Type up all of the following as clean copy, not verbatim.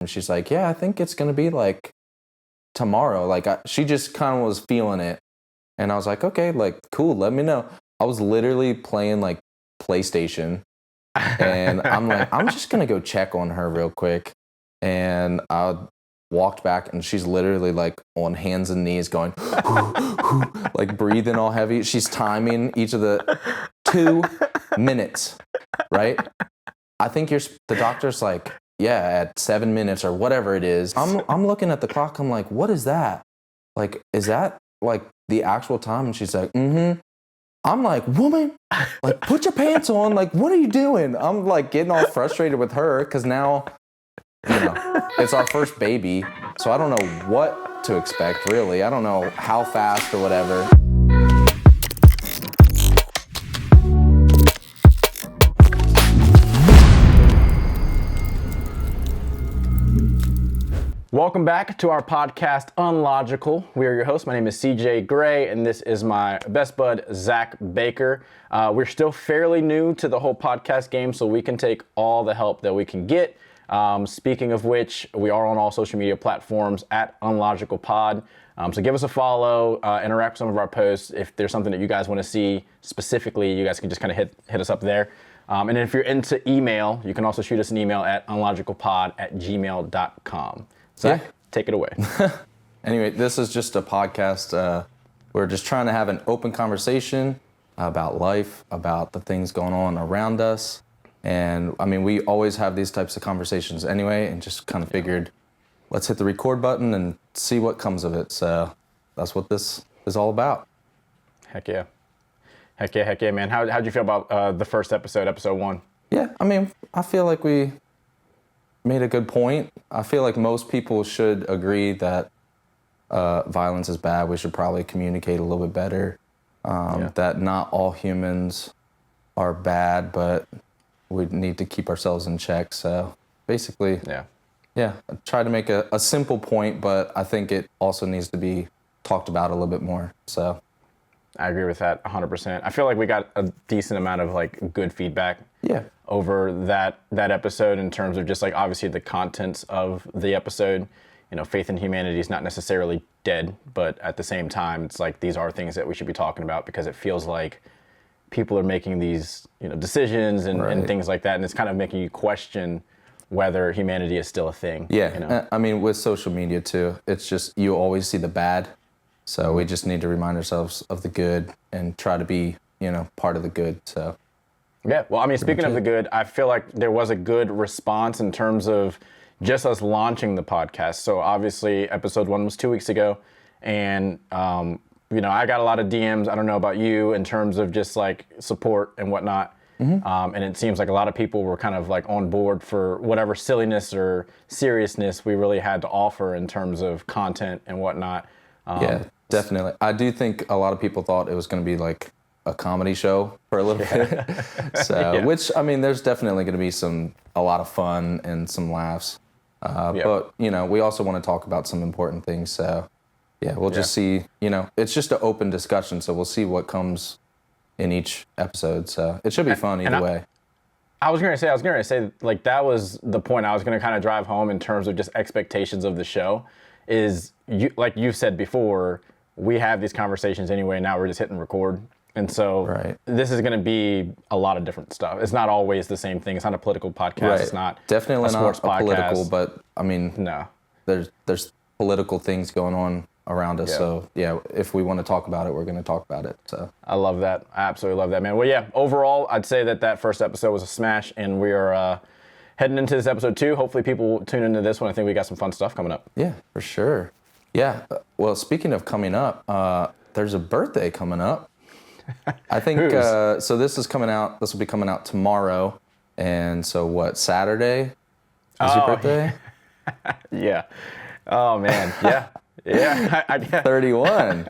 And she's like, yeah, I think it's going to be like tomorrow. Like she just kind of was feeling it. And I was like, okay, like cool, let me know. I was literally playing like PlayStation. And I'm like, I'm just going to go check on her real quick. And I walked back and she's literally like on hands and knees going, like breathing all heavy. She's timing each of the 2 minutes, right? I think the doctor's like, yeah, at 7 minutes or whatever it is. I'm looking at the clock. I'm like, what is that? Like, is that like the actual time? And she's like, mm-hmm. I'm like, woman, like, put your pants on. Like, what are you doing? I'm like getting all frustrated with her because now, it's our first baby. So I don't know what to expect, really. I don't know how fast or whatever. Welcome back to our podcast, Unlogical. We are your hosts. My name is CJ Grae, and this is my best bud, Zach Baker. We're still fairly new to the whole podcast game, so we can take all the help that we can get. Speaking of which, we are on all social media platforms at Unlogical Pod. So give us a follow, interact with some of our posts. If there's something that you guys want to see specifically, you guys can just kind of hit us up there. And if you're into email, you can also shoot us an email at unlogicalpod@gmail.com. Zach, take it away. Anyway, this is just a podcast. We're just trying to have an open conversation about life, about the things going on around us. And I mean, we always have these types of conversations anyway, and just kind of figured, let's hit the record button and see what comes of it. So that's what this is all about. Heck yeah, man. How'd you feel about the first episode 1? Yeah, I mean, I feel like we made a good point. I feel like most people should agree that violence is bad. We should probably communicate a little bit better. That not all humans are bad, but we need to keep ourselves in check. So basically, I try to make a simple point, but I think it also needs to be talked about a little bit more. So I agree with that 100%. I feel like we got a decent amount of like good feedback over that episode in terms of just like obviously the contents of the episode. Faith in humanity is not necessarily dead, but at the same time, it's like these are things that we should be talking about because it feels like people are making these decisions and things like that, and it's kind of making you question whether humanity is still a thing. Yeah, I mean, with social media too, it's just you always see the bad. So we just need to remind ourselves of the good and try to be, part of the good. So, yeah. Well, I mean, speaking of the good, I feel like there was a good response in terms of just us launching the podcast. So obviously, episode 1 was 2 weeks ago, and I got a lot of DMs. I don't know about you in terms of just like support and whatnot. Mm-hmm. And it seems like a lot of people were kind of like on board for whatever silliness or seriousness we really had to offer in terms of content and whatnot. Yeah, definitely. I do think a lot of people thought it was going to be like a comedy show for a little bit. So, which, I mean, there's definitely going to be a lot of fun and some laughs. But, we also want to talk about some important things. So, we'll just see, it's just an open discussion. So we'll see what comes in each episode. So it should be fun either way. I was going to say, like, that was the point I was going to kind of drive home in terms of just expectations of the show is, like you said before, we have these conversations anyway. Now we're just hitting record. And so this is going to be a lot of different stuff. It's not always the same thing. It's not a political podcast. Right. It's not definitely a sports not podcast. Political, but I mean, no, there's political things going on around us. Yeah. So if we want to talk about it, we're going to talk about it. So I love that. I absolutely love that, man. Well, overall, I'd say that first episode was a smash, and we are heading into this episode 2. Hopefully people will tune into this one. I think we got some fun stuff coming up. Yeah, for sure. Yeah. Well, speaking of coming up, there's a birthday coming up. I think, so this will be coming out tomorrow. And so Saturday is your birthday? Yeah. Oh, man. Yeah. Yeah. 31.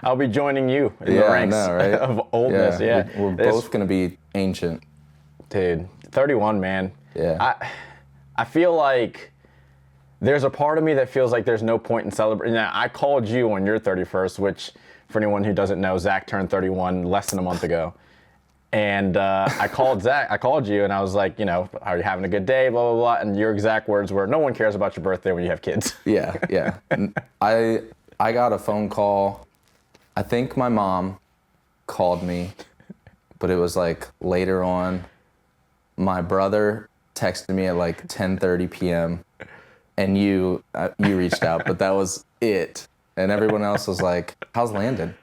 I'll be joining you in the ranks of oldness. Yeah. We're both going to be ancient. Dude, 31, man. Yeah. I feel like there's a part of me that feels like there's no point in celebrating. Now, I called you on your 31st, which, for anyone who doesn't know, Zach turned 31 less than a month ago. And I called Zach. I called you, and I was like, are you having a good day? Blah, blah, blah. And your exact words were, no one cares about your birthday when you have kids. Yeah. I got a phone call. I think my mom called me, but it was like later on. My brother texted me at like 10:30 p.m. and you reached out, but that was it. And everyone else was like, "How's Landon?"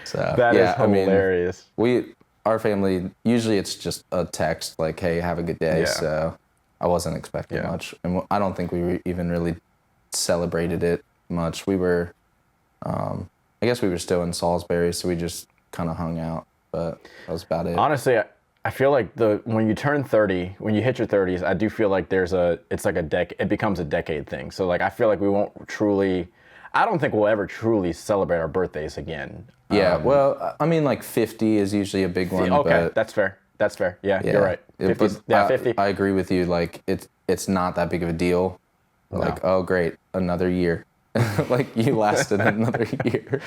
So That is hilarious. Our family, usually it's just a text like, "Hey, have a good day." Yeah. So I wasn't expecting much, and I don't think we even really celebrated it much. We were, I guess we were still in Salisbury, so we just kind of hung out, but that was about it. Honestly, I feel like when you turn 30, when you hit your 30s, I do feel like it becomes a decade thing. So like I feel like we won't truly. I don't think we'll ever truly celebrate our birthdays again. Yeah, well, I mean, like 50 is usually a big one. Okay, but that's fair. Yeah, you're right. 50. Yeah, 50. I agree with you. Like, it's not that big of a deal. Like, oh, great, another year. Like, you lasted another year.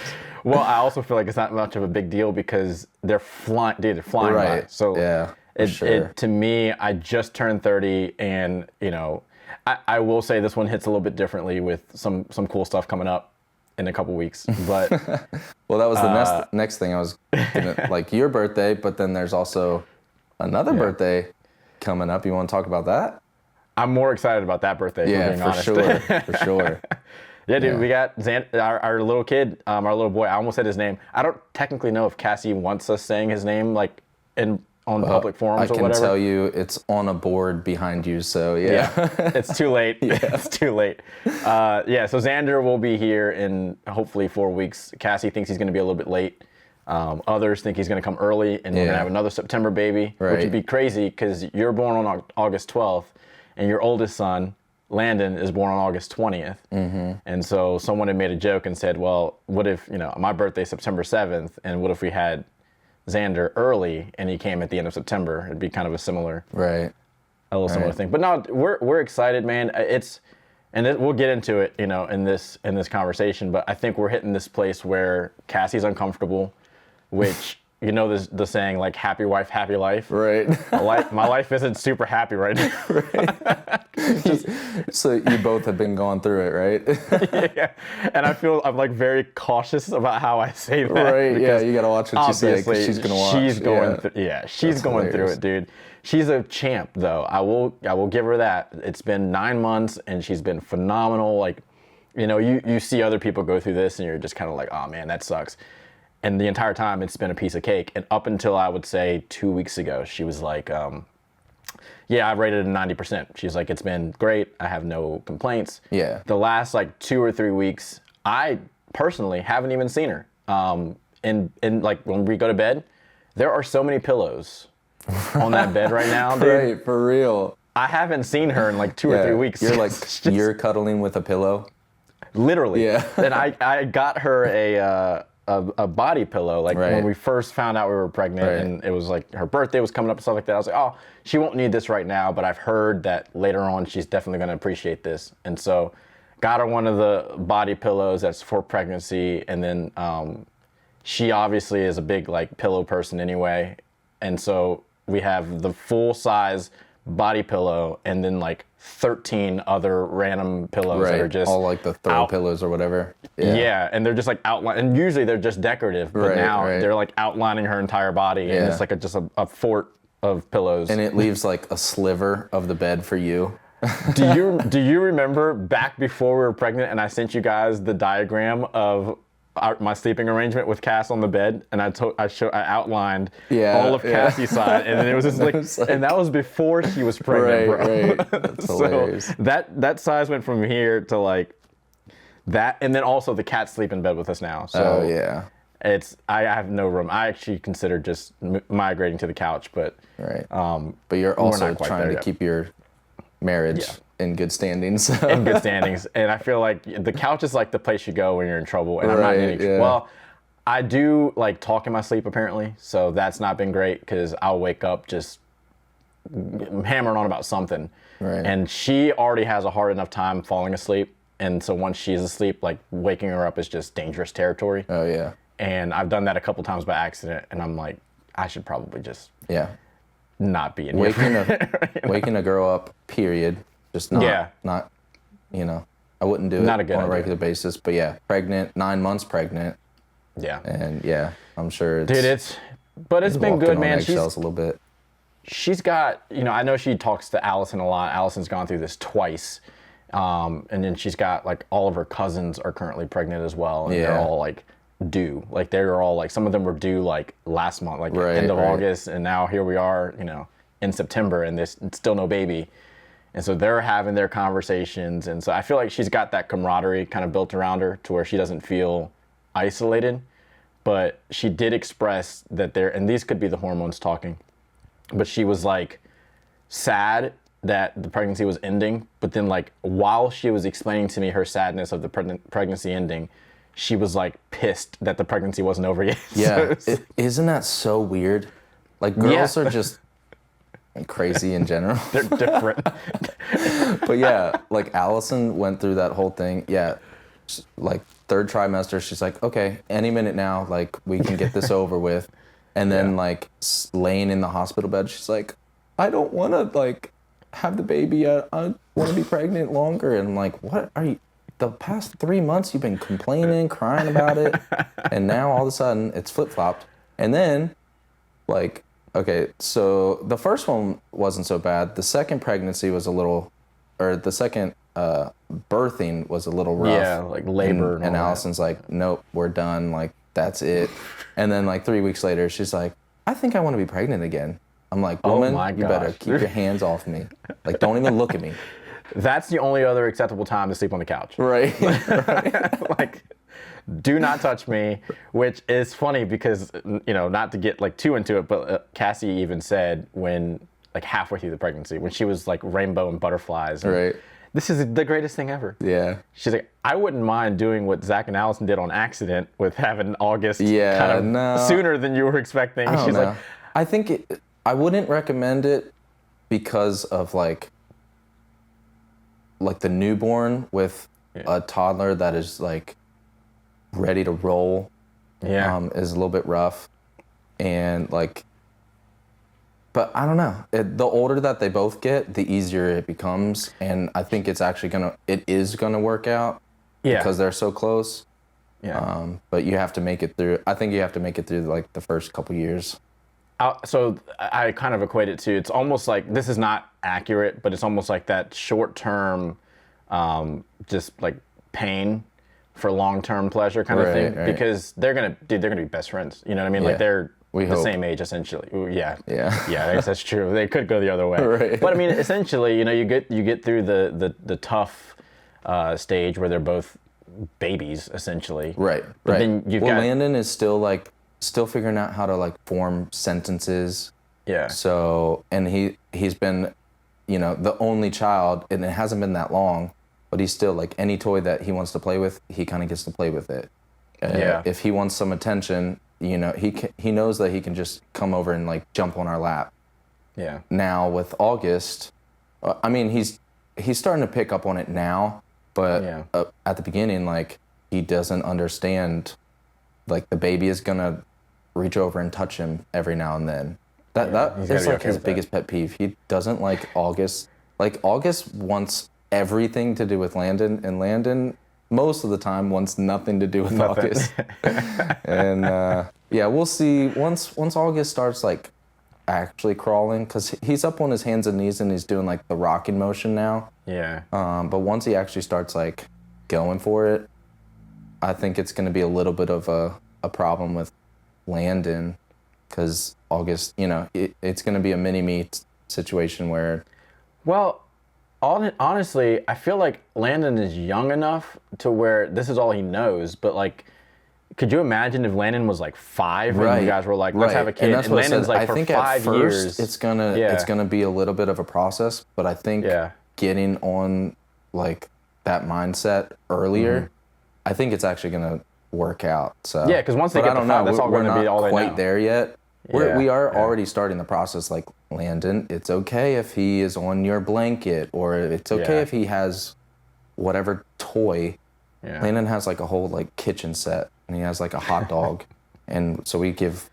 Well, I also feel like it's not much of a big deal because they're flying right. by. So yeah, to me, I just turned 30, and I will say this one hits a little bit differently with some cool stuff coming up in a couple weeks. But well, that was the next thing I was gonna, like your birthday, but then there's also another birthday coming up. You want to talk about that? I'm more excited about that birthday. Yeah, for sure. Yeah, dude, we got our little kid, our little boy. I almost said his name. I don't technically know if Cassie wants us saying his name like on public forums or whatever. I can tell you it's on a board behind you, so yeah. It's too late. It's too late. So Xander will be here in hopefully 4 weeks. Cassie thinks he's going to be a little bit late. Others think he's going to come early, and we're going to have another September baby, which would be crazy because you're born on August 12th, and your oldest son, Landon, is born on August 20th. Mm-hmm. And so someone had made a joke and said, well, what if, my birthday's September 7th, and what if we had Xander early and he came at the end of September? It'd be kind of a similar similar thing. But no, we're excited, man. We'll get into it, in this conversation. But I think we're hitting this place where Cassie's uncomfortable, which the saying like happy wife, happy life. Right. My life isn't super happy right now. Right. So you both have been going through it, right? Yeah. And I feel I'm like very cautious about how I say that. Right. Yeah. You gotta watch what you say because she's gonna watch. She's going through it, dude. She's a champ, though. I will give her that. It's been 9 months, and she's been phenomenal. Like, you see other people go through this, and you're just kind of like, oh man, that sucks. And the entire time, it's been a piece of cake. And up until I would say 2 weeks ago, she was like, yeah, I rated it 90%. She's like, it's been great. I have no complaints. Yeah. The last like 2 or 3 weeks, I personally haven't even seen her. And like when we go to bed, there are so many pillows on that bed right now, dude. Right, for real. I haven't seen her in like 2 or 3 weeks. You're like, you're cuddling with a pillow? Literally. Yeah. And I got her a body pillow, like when we first found out we were pregnant, and it was like her birthday was coming up and stuff like that. I was like, oh, she won't need this right now, but I've heard that later on she's definitely going to appreciate this. And so got her one of the body pillows that's for pregnancy, and then she obviously is a big like pillow person anyway, and so we have the full size body pillow and then like 13 other random pillows that are just all like the throw pillows or whatever. Yeah, and they're just like outline, and usually they're just decorative, but now they're like outlining her entire body, and it's like just a fort of pillows. And it leaves like a sliver of the bed for you. Do you remember back before we were pregnant, and I sent you guys the diagram of my sleeping arrangement with Cass on the bed, and I outlined all of Cassie's side, and then it was just like, and that was before she was pregnant, bro. Right. That's hilarious. That size went from here to like that, and then also the cats sleep in bed with us now. So I have no room. I actually consider just migrating to the couch, but but you're also trying to keep your marriage in good standings. In good standings. And I feel like the couch is like the place you go when you're in trouble. And I'm not in any well, I do like talk in my sleep apparently. So that's not been great because I'll wake up just hammering on about something. Right. And she already has a hard enough time falling asleep. And so once she's asleep, like waking her up is just dangerous territory. Oh yeah. And I've done that a couple times by accident, and I'm like, I should probably just not be in waking a girl up, period. Just not, you know, I wouldn't do it on a regular basis. But yeah, pregnant, 9 months pregnant. Yeah. And yeah, I'm sure Dude, it's been good, man. She's a little bit. She's got, you know, I know she talks to Allison a lot. Allison's gone through this twice. And then she's got, like, all of her cousins are currently pregnant as well. And they're all, like, due. Like, they're all, like, some of them were due, like, last month, like, end of August. And now here we are, you know, in September, and there's still no baby. And so they're having their conversations. And so I feel like she's got that camaraderie kind of built around her to where she doesn't feel isolated. But she did express that and these could be the hormones talking, but she was, like, sad that the pregnancy was ending. But then, like, while she was explaining to me her sadness of the pregnancy ending, she was, like, pissed that the pregnancy wasn't over yet. Yeah. Isn't that so weird? Like, girls are just crazy in general. They're different. But yeah, like, Allison went through that whole thing. Yeah. Like, 3rd trimester, she's like, okay, any minute now, like, we can get this over with. And then, like, laying in the hospital bed, she's like, I don't want to, like, have the baby. I want to be pregnant longer. And I'm like, what are you? The past 3 months, you've been complaining, crying about it. And now all of a sudden, it's flip-flopped. And then, like, okay, so the first one wasn't so bad. The second pregnancy was the second birthing was a little rough. Yeah, like labor. And Allison's like, nope, we're done. Like, that's it. And then, like, 3 weeks later, she's like, I think I want to be pregnant again. I'm like, woman, you better keep your hands off me. Like, don't even look at me. That's the only other acceptable time to sleep on the couch. Right. Like, do not touch me, which is funny because, you know, not to get, like, too into it, but Cassie even said when, like, halfway through the pregnancy, when she was, like, rainbow and butterflies. And this is the greatest thing ever. Yeah. She's like, I wouldn't mind doing what Zach and Allison did on accident with having August kind of sooner than you were expecting. She's like, I think I wouldn't recommend it because of, like the newborn with a toddler that is, like, ready to roll. Is a little bit rough. And, like, but I don't know. The older that they both get, the easier it becomes. And I think it is gonna work out because they're so close. Yeah. But you have to make it through. I think you have to make it through, like, the first couple years. So I kind of equate it to, it's almost like, this is not accurate, but it's almost like that short-term, just, like, pain for long-term pleasure kind of thing. Right. Because they're gonna be best friends. You know what I mean? Like, they're the same age, essentially. Yeah, I guess that's true. They could go the other way. Right. But I mean, essentially, you know, you get through the tough stage where they're both babies, essentially. Right. But then Landon is still figuring out how to, like, form sentences. Yeah. So, and he's been, you know, the only child, and it hasn't been that long, but he's still, like, any toy that he wants to play with, he kind of gets to play with it. If he wants some attention, you know, he knows that he can just come over and, like, jump on our lap. Yeah. Now with August, I mean, he's starting to pick up on it now, but at the beginning, like, he doesn't understand, like, the baby is gonna reach over and touch him every now and then. That is, like, his biggest pet peeve. He doesn't like August. Like, August wants everything to do with Landon, and Landon most of the time wants nothing to do with August. And we'll see once August starts, like, actually crawling, because he's up on his hands and knees and he's doing, like, the rocking motion now. Yeah. But once he actually starts, like, going for it, I think it's going to be a little bit of a problem with Landon, because August, you know, it's going to be a mini-me situation where... Well, honestly, I feel like Landon is young enough to where this is all he knows, but, like, could you imagine if Landon was, like, 5 and you guys were like, let's have a kid, and Landon's like, for 5 years... it's gonna be a little bit of a process, but I think getting on, like, that mindset earlier, I think it's actually gonna work out. So yeah, because once they get to 5, that's all going to be all they know. We're not quite there yet. We are already starting the process. Like, Landon, it's okay if he is on your blanket, or it's okay if he has whatever toy. Landon has, like, a whole, like, kitchen set and he has like a hot dog, and so we give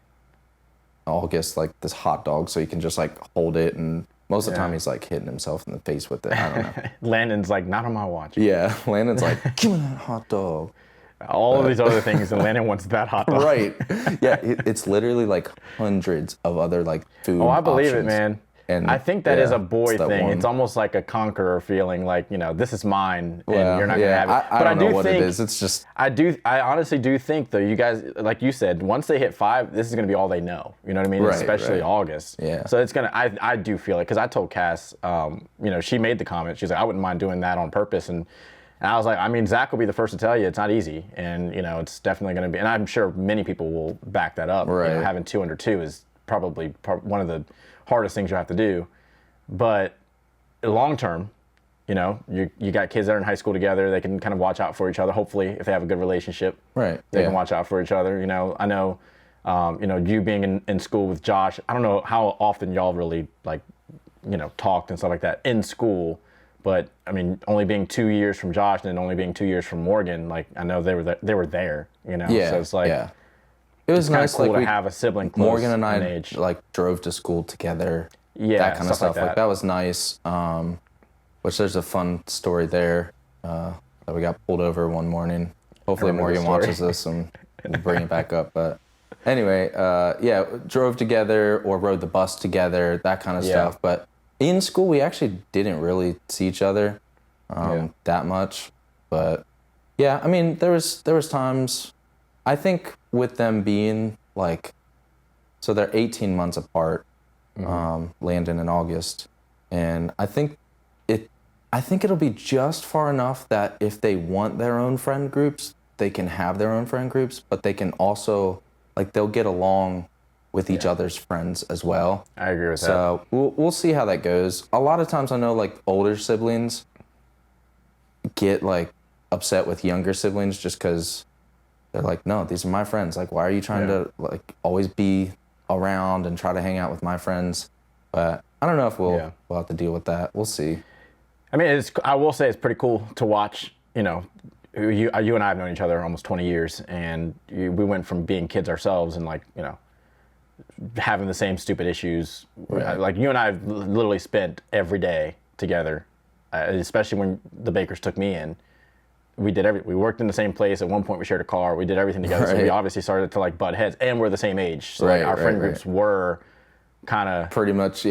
August like this hot dog so he can just like hold it, and most of the time he's like hitting himself in the face with it. I don't know. Landon's like, not on my watch. Yeah, Landon's like, give me that hot dog. All of these other things, and Landon wants that hot dog. Right. Yeah, it's literally like hundreds of other like food. Oh, I believe options. it, man. And I think that is a boy thing. one. It's almost like a conqueror feeling, like, you know, this is mine, and you're not gonna have it. I don't know what it is. It's just I honestly do think though, you guys, like you said, once they hit 5, this is gonna be all they know. You know what I mean? Right, Especially right. August. Yeah. So it's gonna. I do feel it, because I told Cass, you know, she made the comment. She's like, I wouldn't mind doing that on purpose, and I was like, I mean, Zach will be the first to tell you it's not easy, and you know, it's definitely gonna be. And I'm sure many people will back that up. Right. You know, having 2 under 2 is probably one of the hardest things you have to do. But long term, you know, you got kids that are in high school together. They can kind of watch out for each other. Hopefully, if they have a good relationship, right, they can watch out for each other. You know, I know, you know, you being in school with Josh. I don't know how often y'all really like, you know, talked and stuff like that in school. But I mean, only being 2 years from Josh and then only being 2 years from Morgan, like I know they were there. You know, Yeah. So it's like, it was kind of nice. cool like to have a sibling close Morgan and in I age. like drove to school together. Yeah, that kind of stuff. like Like that was nice. Which there's a fun story there that we got pulled over one morning. Hopefully Morgan watches this and bring it back up. But anyway, yeah, drove together or rode the bus together, that kind of stuff. But in school, we actually didn't really see each other that much. But yeah, I mean, there was times. I think with them being like, so they're 18 months apart. Landon in August, and I think it'll be just far enough that if they want their own friend groups, they can have their own friend groups, but they can also like they'll get along with each other's friends as well. I agree with that. So we'll see how that goes. A lot of times I know like older siblings get like upset with younger siblings just because they're like, no, these are my friends. Like, why are you trying to like always be around and try to hang out with my friends? But I don't know if we'll have to deal with that. We'll see. I mean, I will say it's pretty cool to watch. You know, you and I have known each other almost 20 years, and we went from being kids ourselves and like, you know, having the same stupid issues. Right. Like you and I literally spent every day together, especially when the Bakers took me in. We worked in the same place. At one point, we shared a car. We did everything together. So we obviously started to like butt heads, and we're the same age. So like, our friend groups were kind of pretty much,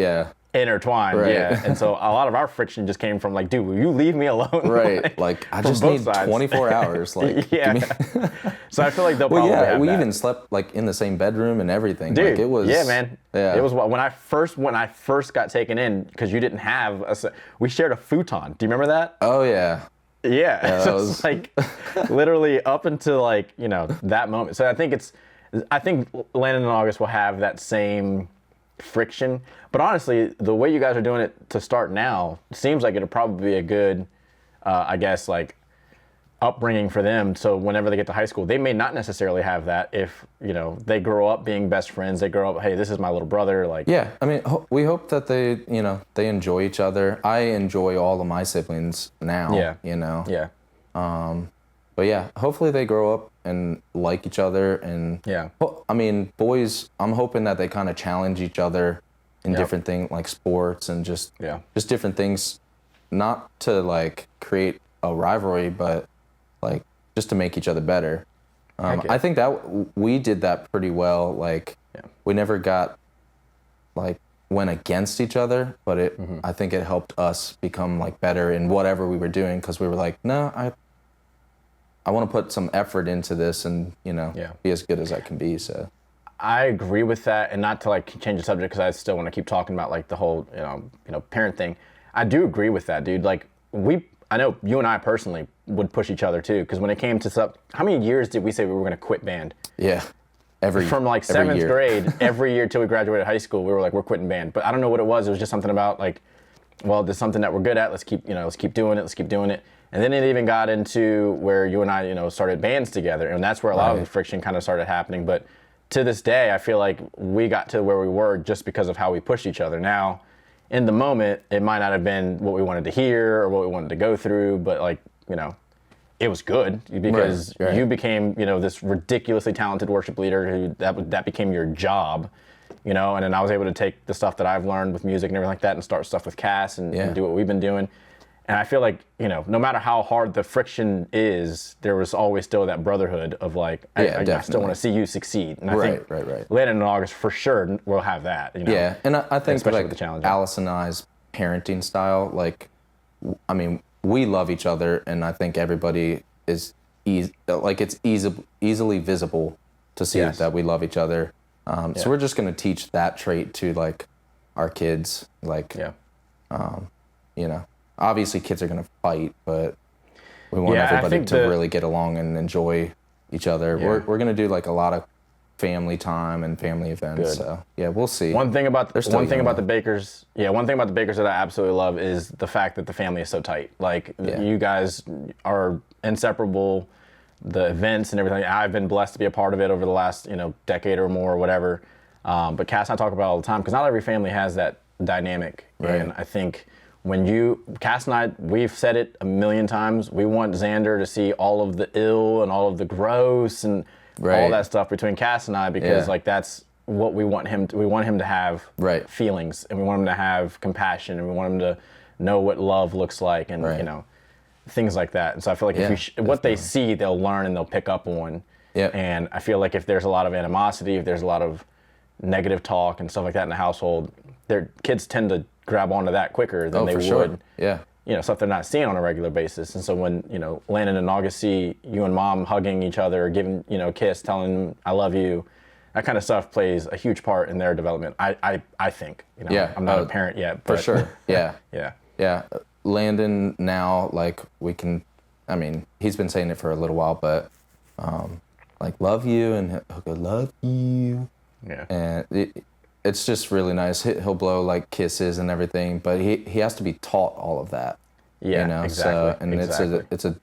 intertwined. Yeah. And so a lot of our friction just came from like, dude, will you leave me alone? Right. like I just need 24 hours. Like, yeah. So I feel like they'll probably have we that. even slept like in the same bedroom and everything. Dude, like, it was. Yeah, man. Yeah. It was when I first got taken in, because you didn't have we shared a futon. Do you remember that? Oh yeah. Yeah, so it's like literally up until like, you know, that moment. So I think Landon and August will have that same friction. But honestly, the way you guys are doing it to start now seems like it'll probably be a good, I guess, like upbringing for them. So whenever they get to high school, they may not necessarily have that if, you know, they grow up being best friends. They grow up, hey, this is my little brother. Like, yeah, I mean, we hope that they, you know, they enjoy each other. I enjoy all of my siblings now. Yeah. You know. Yeah. But yeah, hopefully they grow up and like each other. And I mean, boys, I'm hoping that they kind of challenge each other in different things like sports and just different things, not to like create a rivalry, but like just to make each other better. I think that we did that pretty well. Like we never got like went against each other, but I think it helped us become like better in whatever we were doing, because we were like, no, I want to put some effort into this and, you know, be as good as I can be. So I agree with that, and not to like change the subject because I still want to keep talking about like the whole, you know, parent thing. I do agree with that, dude. Like I know you and I personally would push each other too, because when it came to stuff, how many years did we say we were going to quit band? Yeah. From like seventh grade, every year till we graduated high school, we were like, we're quitting band. But I don't know what it was. It was just something about like, well, there's something that we're good at. Let's keep doing it. And then it even got into where you and I, you know, started bands together, and that's where a lot of the friction kind of started happening. But to this day, I feel like we got to where we were just because of how we pushed each other. Now, in the moment, it might not have been what we wanted to hear or what we wanted to go through, but like, you know, it was good because Right. you became, this ridiculously talented worship leader who that became your job, and then I was able to take the stuff that I've learned with music and everything like that and start stuff with Cass and do what we've been doing. And I feel like, no matter how hard the friction is, there was always still that brotherhood of like, I still want to see you succeed. And I think Landon in August for sure will have that. Yeah, and I think especially like with the challenge. Alice and I's parenting style, like, I mean, we love each other, and I think everybody is it's easily visible to see that we love each other. So we're just gonna teach that trait to like our kids, like, obviously kids are gonna fight, but we want everybody to really get along and enjoy each other. Yeah. We're gonna do like a lot of family time and family events. Good. So we'll see. One thing about the Bakers that I absolutely love is the fact that the family is so tight. Like you guys are inseparable. The events and everything, I've been blessed to be a part of it over the last decade or more or whatever. But Cass and I talk about it all the time because not every family has that dynamic. Right. And I think Cass and I, we've said it a million times, we want Xander to see all of the ill and all of the gross and all that stuff between Cass and I because like that's what we want him to. We want him to have feelings and we want him to have compassion and we want him to know what love looks like and things like that. And so I feel like if what they see, they'll learn and they'll pick up on. Yeah. And I feel like if there's a lot of animosity, if there's a lot of negative talk and stuff like that in the household, their kids tend to grab onto that quicker than they would. Sure. Yeah. Stuff they're not seeing on a regular basis. And so when, Landon and August see you and mom hugging each other, or giving, a kiss, telling them, I love you, that kind of stuff plays a huge part in their development. I think, I'm not a parent yet. But, for sure. Yeah. Yeah. Landon now, like he's been saying it for a little while, but like love you, and he'll go love you. Yeah. And it's just really nice. He'll blow like kisses and everything, but he has to be taught all of that. Yeah, exactly. So, and it's a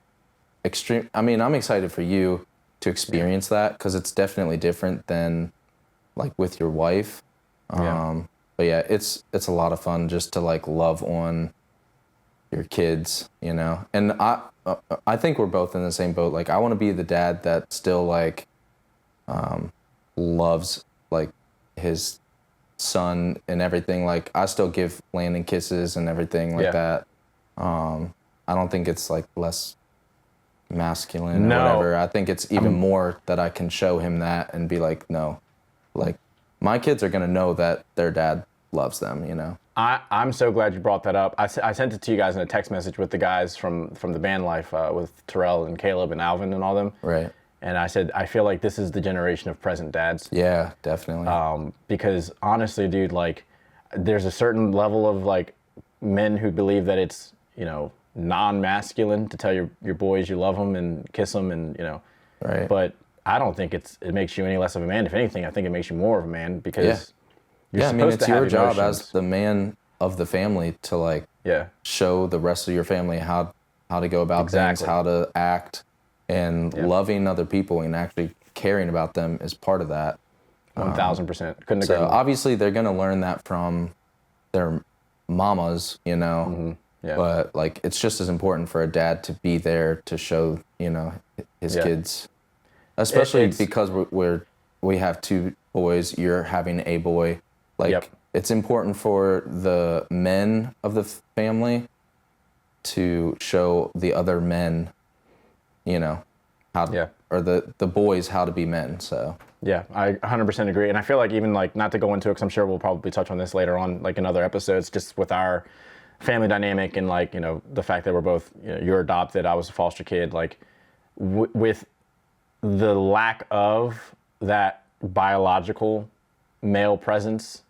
extreme. I mean, I'm excited for you to experience that because it's definitely different than like with your wife. But it's a lot of fun just to like love on your kids, and I think we're both in the same boat. Like I want to be the dad that still like loves like his son and everything. Like I still give Landon kisses and everything like that. I don't think it's like less masculine or whatever. I think it's even more that I can show him that and be like, no, like my kids are gonna know that their dad loves them. I'm so glad you brought that up. I sent it to you guys in a text message with the guys from the band life with Terrell and Caleb and Alvin and all them. Right. And I said, I feel like this is the generation of present dads. Yeah, definitely. Because honestly, dude, like there's a certain level of like men who believe that it's, non-masculine to tell your boys you love them and kiss them and, Right. But I don't think it makes you any less of a man. If anything, I think it makes you more of a man because you're supposed it's to have your job emotions. as the man of the family to like show the rest of your family how to go about things, how to act, and loving other people and actually caring about them is part of that. 1,000%. Couldn't agree more. Obviously they're going to learn that from their mamas, Mm-hmm. Yeah. But like it's just as important for a dad to be there to show, his kids, especially because we have two boys. You're having a boy. Like it's important for the men of the family to show the other men, how or the boys how to be men. So yeah, I 100% agree. And I feel like even like not to go into it because I'm sure we'll probably touch on this later on, like in other episodes, just with our family dynamic and like the fact that we're both you're adopted, I was a foster kid, like with the lack of that biological male presence,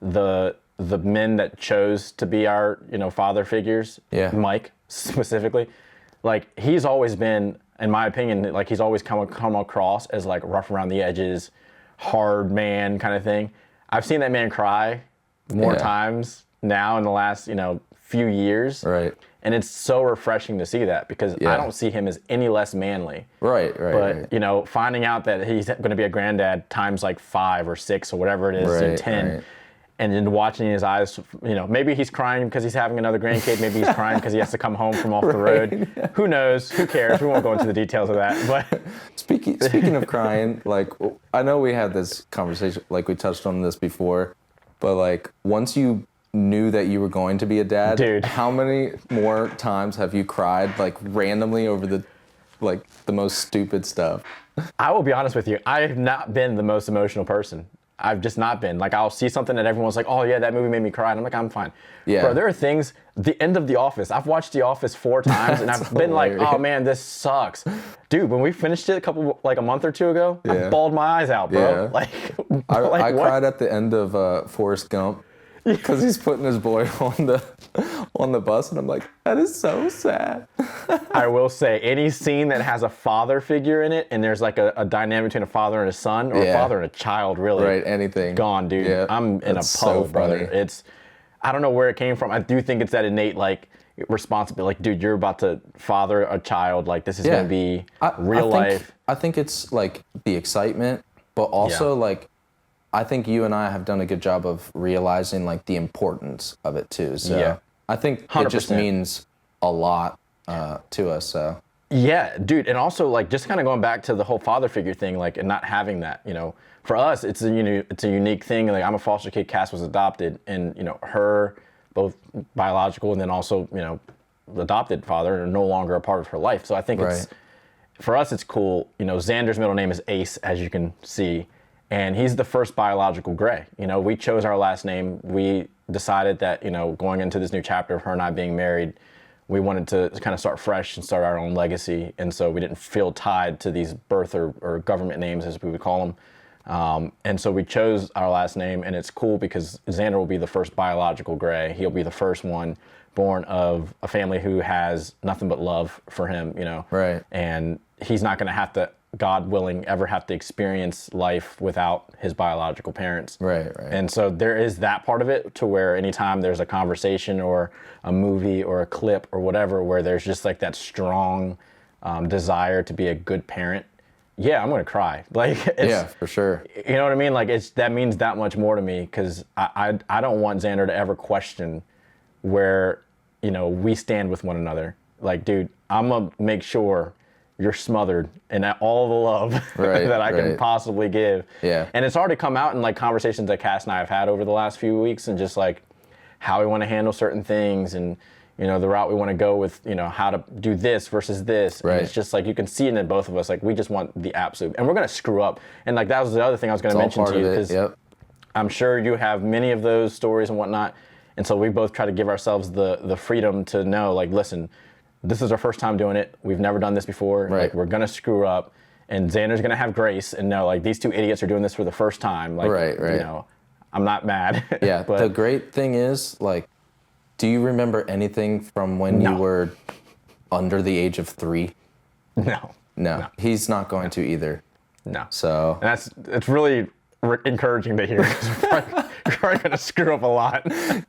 the men that chose to be our father figures, Mike specifically, like he's always been, in my opinion, like he's always come across as like rough around the edges, hard man kind of thing. I've seen that man cry more times now in the last few years, right? And it's so refreshing to see that because I don't see him as any less manly, right. But finding out that he's going to be a granddad times like 5 or 6 or whatever it is, 10, And then watching his eyes, maybe he's crying because he's having another grandkid. Maybe he's crying because he has to come home from off the road. Yeah. Who knows? Who cares? We won't go into the details of that. But speaking of crying, like, I know we had this conversation, like we touched on this before, but like once you knew that you were going to be a dad, dude, how many more times have you cried like randomly over the most stupid stuff? I will be honest with you. I have not been the most emotional person. I've just not been. Like, I'll see something that everyone's like, oh yeah, that movie made me cry. And I'm like, I'm fine. Yeah. Bro, there are things, the end of The Office. I've watched The Office 4 times and I've been like, oh man, this sucks. Dude, when we finished it a month or two ago, I bawled my eyes out, bro. Yeah. Like, I cried at the end of Forrest Gump because he's putting his boy on the bus, and I'm like, that is so sad. I will say, any scene that has a father figure in it, and there's like a dynamic between a father and a son, or a father and a child, really. Right, anything. Gone, dude. Yeah, I'm in a puddle, brother. I don't know where it came from. I do think it's that innate, like, responsibility. Like, dude, you're about to father a child. Like, this is going to be real life. I think it's like the excitement, but also like, I think you and I have done a good job of realizing like the importance of it too. So I think 100%. It just means a lot to us. So yeah, dude, and also like just kind of going back to the whole father figure thing, like, and not having that, for us, it's a unique thing. Like, I'm a foster kid, Cass was adopted, and her, both biological and then also adopted father, are no longer a part of her life. So I think for us it's cool. Xander's middle name is Ace, as you can see. And he's the first biological Grae. We chose our last name. We decided that, going into this new chapter of her and I being married, we wanted to kind of start fresh and start our own legacy. And so we didn't feel tied to these birth or government names, as we would call them. And so we chose our last name, and it's cool because Xander will be the first biological Grae. He'll be the first one born of a family who has nothing but love for him, Right. And he's not going to have to, God willing, ever have to experience life without his biological parents. Right. And so there is that part of it, to where anytime there's a conversation or a movie or a clip or whatever where there's just like that strong desire to be a good parent, I'm going to cry. Like, for sure. You know what I mean? Like, that means that much more to me, because I don't want Xander to ever question where, we stand with one another. Like, dude, I'm going to make sure you're smothered in all the love that I can possibly give. Yeah. And it's already come out in like conversations that Cass and I have had over the last few weeks, and just like how we want to handle certain things, and the route we want to go with, how to do this versus this. Right. And it's just like, you can see it in both of us. Like, we just want the absolute, and we're going to screw up. And like, that was the other thing I was going to mention to you, because I'm sure you have many of those stories and whatnot. And so we both try to give ourselves the freedom to know, like, listen, this is our first time doing it. We've never done this before. Right. Like, we're going to screw up, and Xander's going to have grace and know, like, these two idiots are doing this for the first time. Like, I'm not mad. Yeah. But the great thing is, like, do you remember anything from when you were under the age of 3? No. He's not going to either. No. So. And it's really encouraging to hear, because we're probably going to screw up a lot.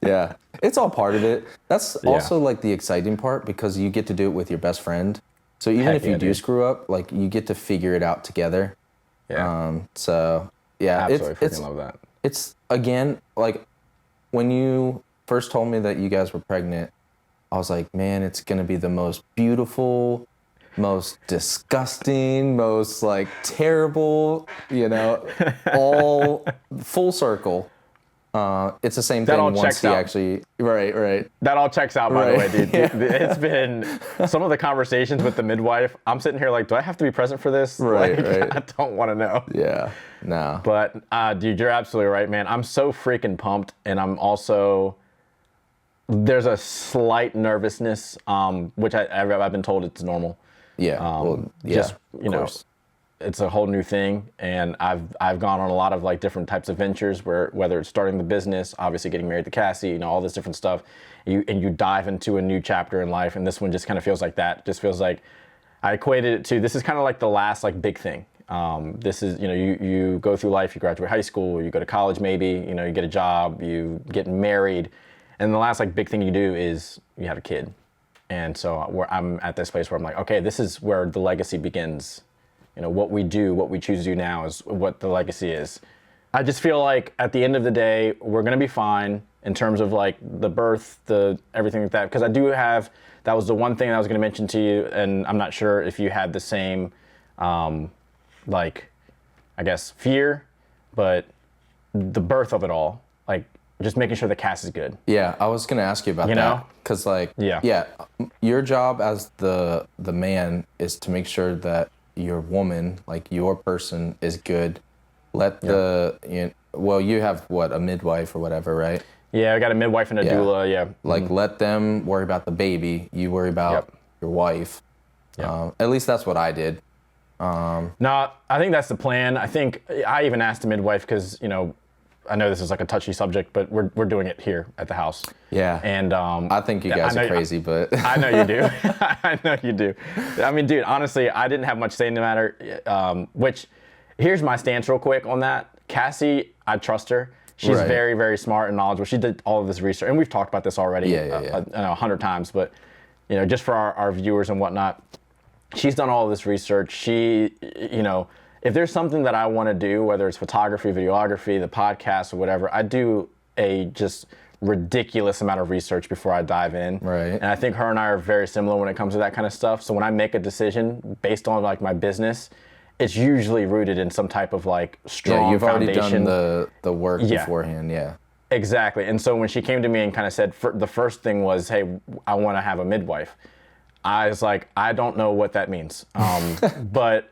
Yeah. It's all part of it. That's also like the exciting part, because you get to do it with your best friend. So even if you do screw up, like, you get to figure it out together. Yeah. So yeah, absolutely love that. It's, again, like, when you first told me that you guys were pregnant, I was like, man, it's gonna be the most beautiful, most disgusting, most like terrible, all full circle. It's the same thing once he actually, right. That all checks out, by the way, dude. It's been some of the conversations with the midwife. I'm sitting here like, do I have to be present for this? Right. I don't want to know. Yeah, no. But dude, you're absolutely right, man. I'm so freaking pumped, and I'm also, there's a slight nervousness, which I've been told it's normal. Yeah. Just, it's a whole new thing, and I've gone on a lot of like different types of ventures, whether it's starting the business, obviously getting married to Cassie, all this different stuff. You dive into a new chapter in life, and this one just kind of feels like that. Just feels like I equated it to, this is kind of like the last like big thing. This is, you go through life, you graduate high school, you go to college maybe, you get a job, you get married, and the last like big thing you do is you have a kid. And so I'm at this place where I'm like, okay, this is where the legacy begins. What we do, what we choose to do now is what the legacy is. I just feel like at the end of the day, we're going to be fine in terms of like the birth, everything like that. Because that was the one thing I was going to mention to you. And I'm not sure if you had the same, like, I guess, fear, but the birth of it all, like just making sure the cast is good. Yeah, I was gonna ask you about that because, like, your job as the man is to make sure that your woman, like your person, is good. Let you have what, a midwife or whatever, right? Yeah, I got a midwife and a doula. Yeah, like let them worry about the baby. You worry about your wife. At least that's what I did. No, I think that's the plan. I think I even asked the midwife because, I know this is like a touchy subject, but we're doing it here at the house. Yeah. And I think you guys are crazy, but I know you do. I know you do. I mean, dude, honestly, I didn't have much say in the matter. Which, here's my stance real quick on that. Cassie, I trust her. She's very, very smart and knowledgeable. She did all of this research, and we've talked about this already 100 times. But just for our viewers and whatnot, she's done all of this research. She, if there's something that I want to do, whether it's photography, videography, the podcast, or whatever, I do a just ridiculous amount of research before I dive in. Right. And I think her and I are very similar when it comes to that kind of stuff. So when I make a decision based on like my business, it's usually rooted in some type of like strong foundation. You've already done the work beforehand. Yeah. Exactly. And so when she came to me and kind of said, the first thing was, hey, I want to have a midwife. I was like, I don't know what that means, but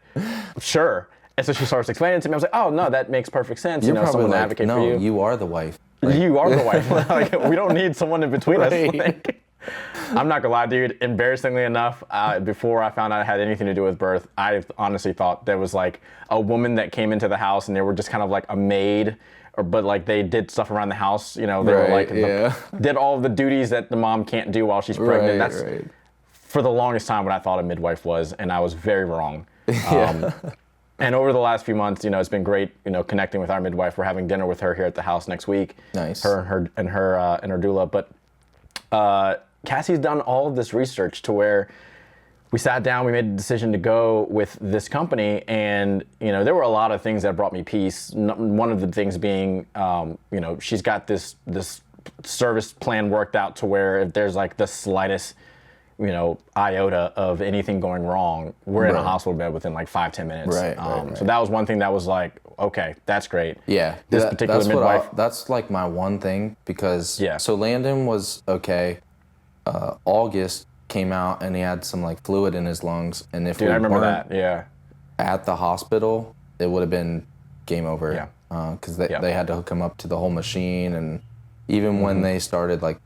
sure. And so she starts explaining it to me. I was like, oh, no, that makes perfect sense. You're probably someone like, to advocate no, for you. you are the wife. Like, you are the wife. Like, we don't need someone in between us. Like, I'm not going to lie, dude. Embarrassingly enough, before I found out it had anything to do with birth, I honestly thought there was like a woman that came into the house and they were just kind of like a maid. But like they did stuff around the house. They were like, did all of the duties that the mom can't do while she's pregnant. That's for the longest time what I thought a midwife was, and I was very wrong. And over the last few months, it's been great, connecting with our midwife. We're having dinner with her here at the house next week. Nice. Her and her doula. But Cassie's done all of this research to where we sat down, we made a decision to go with this company, and there were a lot of things that brought me peace. One of the things being, she's got this service plan worked out to where if there's like the slightest iota of anything going wrong, we're in a hospital bed within like 5-10 minutes. Right. So that was one thing that was like, okay, that's great. Yeah. This particular midwife. That's like my one thing because, so Landon was okay. August came out and he had some like fluid in his lungs. And if I remember that, at the hospital, it would have been game over. Yeah. Because they had to hook him up to the whole machine. And even when they started like,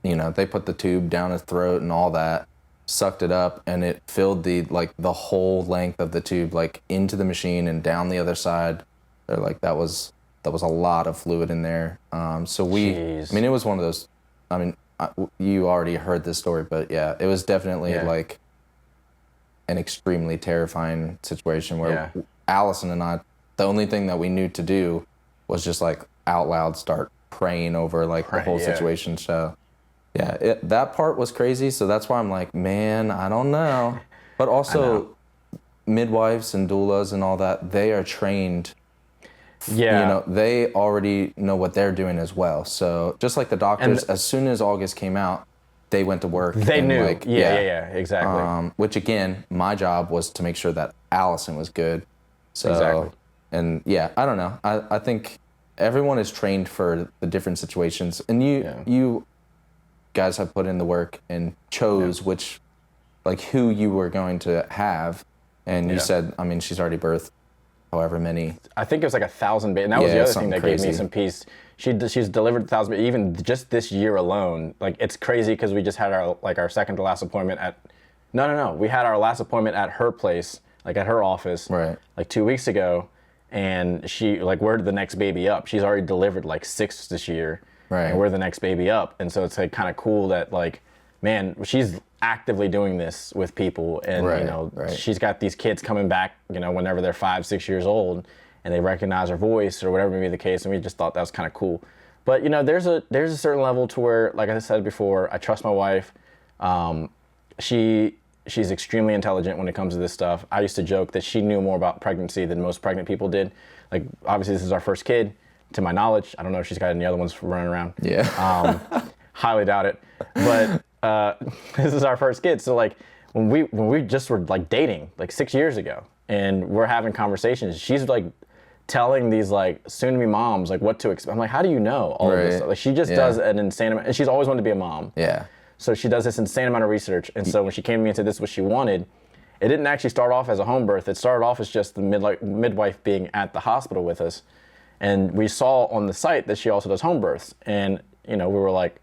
they put the tube down his throat and all that, sucked it up, and it filled the whole length of the tube, like into the machine and down the other side. They're like, that was a lot of fluid in there. So it was one of those, you already heard this story, but yeah, it was definitely like an extremely terrifying situation where Allison and I, the only thing that we knew to do was just like out loud start praying over like the whole situation. So yeah, that part was crazy. So that's why I'm like, man, I don't know. But also midwives and doulas and all that, they are trained. Yeah. They already know what they're doing as well. So just like the doctors, as soon as August came out, they went to work. They knew. Like, exactly. Which again, my job was to make sure that Allison was good. So, exactly. And yeah, I don't know. I think everyone is trained for the different situations. And you guys have put in the work and chose who you were going to have. And you said, she's already birthed however many. I think it was like 1,000 babies. And that was the other thing that gave me some peace. She's delivered 1,000 babies, even just this year alone. Like, it's crazy because we just had our second to last appointment at, no. We had our last appointment at her place, like at her office, like 2 weeks ago. And we're the next baby up. She's already delivered like 6 this year. Right. And we're the next baby up. And so it's like kind of cool that like, man, she's actively doing this with people. And, she's got these kids coming back, whenever they're 5-6 years old and they recognize her voice or whatever may be the case. And we just thought that was kind of cool. But, there's a certain level to where, like I said before, I trust my wife. She she's extremely intelligent when it comes to this stuff. I used to joke that she knew more about pregnancy than most pregnant people did. Like, obviously, this is our first kid, to my knowledge. I don't know if she's got any other ones running around. Yeah. Highly doubt it. But this is our first kid. So, like, when we just were, like, dating, like, 6 years ago, and we're having conversations, she's, like, telling these, like, soon-to-be moms, like, what to expect. I'm like, how do you know all of this stuff? Like, she just does an insane amount, and she's always wanted to be a mom. Yeah. So she does this insane amount of research. And so when she came to me and said this is what she wanted, it didn't actually start off as a home birth. It started off as just the midwife being at the hospital with us. And we saw on the site that she also does home births. And, you know, we were like,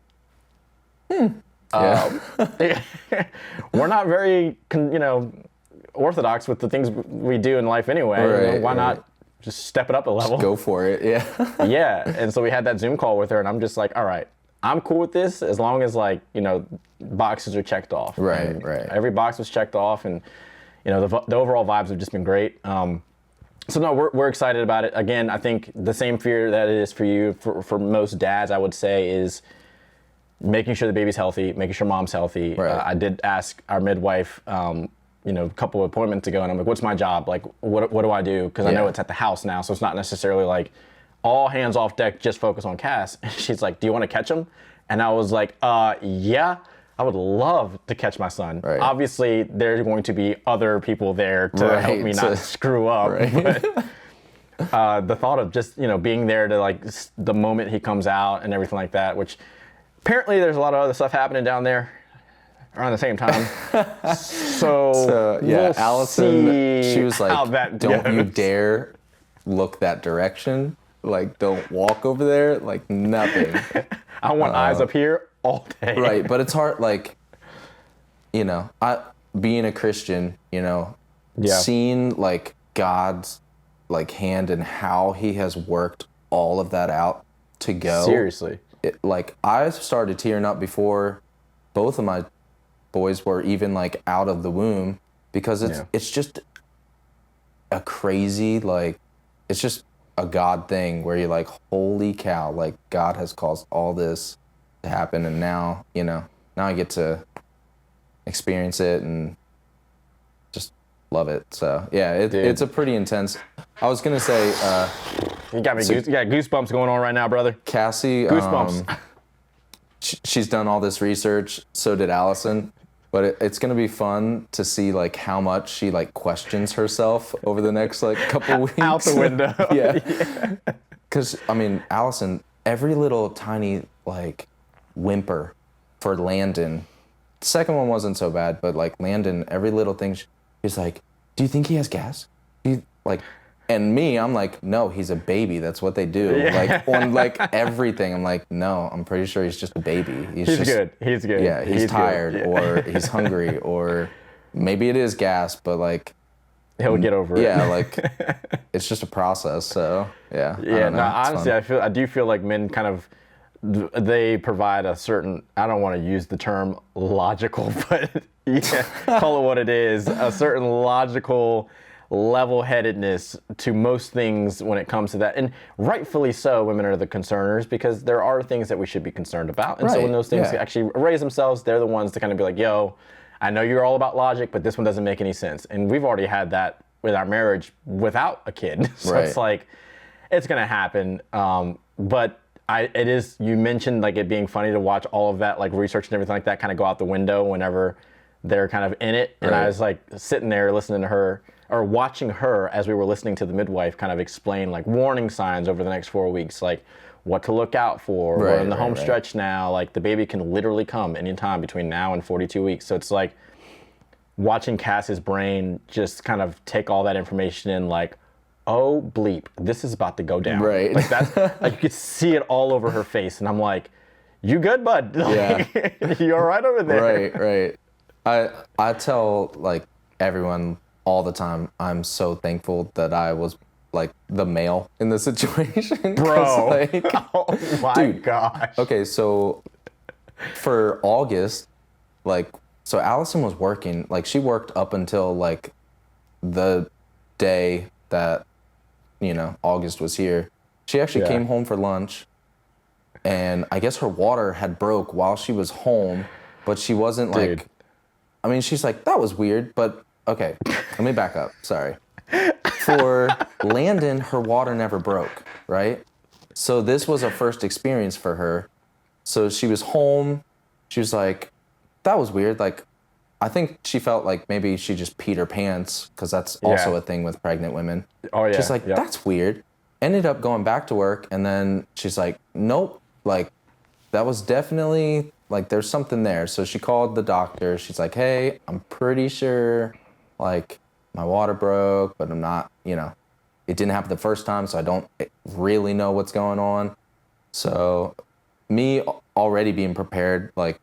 we're not very, orthodox with the things we do in life anyway. Right, why not just step it up a level? Just go for it, yeah. Yeah, and so we had that Zoom call with her, and I'm just like, all right, I'm cool with this as long as, like, boxes are checked off. Right, and right. Every box was checked off, and, the overall vibes have just been great. So no, we're excited about it. Again, I think the same fear that it is for you, for most dads, I would say, is making sure the baby's healthy, making sure mom's healthy. Right. I did ask our midwife, a couple of appointments ago, and I'm like, what's my job? Like, what do I do? Because I know it's at the house now, so it's not necessarily like all hands off deck, just focus on Cass. And she's like, do you want to catch him? And I was like, yeah, I would love to catch my son. Right. Obviously, there's going to be other people there to help me not screw up. Right. But the thought of just, being there to, like, the moment he comes out and everything like that, which apparently there's a lot of other stuff happening down there around the same time. So yeah, we'll Allison, she was like, don't you goes. dare look that direction. Like, don't walk over there. Like, nothing. I want eyes up here all day. Right, but it's hard, like, being a Christian, seeing, like, God's, like, hand and how he has worked all of that out to go. Seriously. Like, I started tearing up before both of my boys were even, like, out of the womb, because it's just a crazy, like, it's just a God thing where you're like, holy cow, like, God has caused all this to happen, and now, now I get to experience it and just love it. So yeah, it's a pretty intense. I was gonna say, you got goosebumps going on right now, brother. Cassie, Goosebumps. She's done all this research. So did Allison. But it's going to be fun to see, like, how much she, like, questions herself over the next, like, couple weeks. Out the window. Yeah. Because, I mean, Allison, every little tiny, like, whimper for Landon. The second one wasn't so bad, but, like, Landon, every little thing, she's like, do you think he has gas? And me, I'm like, no, he's a baby. That's what they do. Yeah. Like, on, like, everything. I'm like, no, I'm pretty sure he's just a baby. He's good. He's good. Yeah, he's tired, or he's hungry, or maybe it is gas, but, like, he'll get over it. Yeah, like, it's just a process. So yeah. Yeah. No, honestly, I do feel like men kind of, they provide a certain, I don't want to use the term logical, but yeah, call it what it is, a certain logical level-headedness to most things when it comes to that. And rightfully so, women are the concerners, because there are things that we should be concerned about. And so when those things actually raise themselves, they're the ones to kind of be like, yo, I know you're all about logic, but this one doesn't make any sense. And we've already had that with our marriage without a kid. So it's like, it's going to happen. But it is, you mentioned, like, it being funny to watch all of that, like, research and everything like that kind of go out the window whenever they're kind of in it. And I was, like, sitting there listening to her, or watching her as we were listening to the midwife kind of explain, like, warning signs over the next 4 weeks, like what to look out for. We're in the home stretch now. Like, the baby can literally come anytime between now and 42 weeks. So it's like watching Cass's brain just kind of take all that information in, like, oh bleep, this is about to go down. Right. Like, that's like, you could see it all over her face, and I'm like, you good, bud? Like, you all right over there? Right. I tell, like, everyone all the time, I'm so thankful that I was, like, the male in the situation. Bro. Like, oh my gosh. Okay, so for August, like, so Allison was working, like, she worked up until, like, the day that, August was here. She actually came home for lunch, and I guess her water had broke while she was home, but she wasn't like, I mean, she's like, that was weird, but okay, let me back up. Sorry. For Landon, her water never broke, right? So this was a first experience for her. So she was home. She was like, that was weird. Like, I think she felt like maybe she just peed her pants, because that's also a thing with pregnant women. Oh, yeah. She's like, that's weird. Ended up going back to work, and then she's like, nope, like, that was definitely, like, there's something there. So she called the doctor. She's like, hey, I'm pretty sure, like, my water broke, but I'm not, it didn't happen the first time, so I don't really know what's going on. So me already being prepared, like,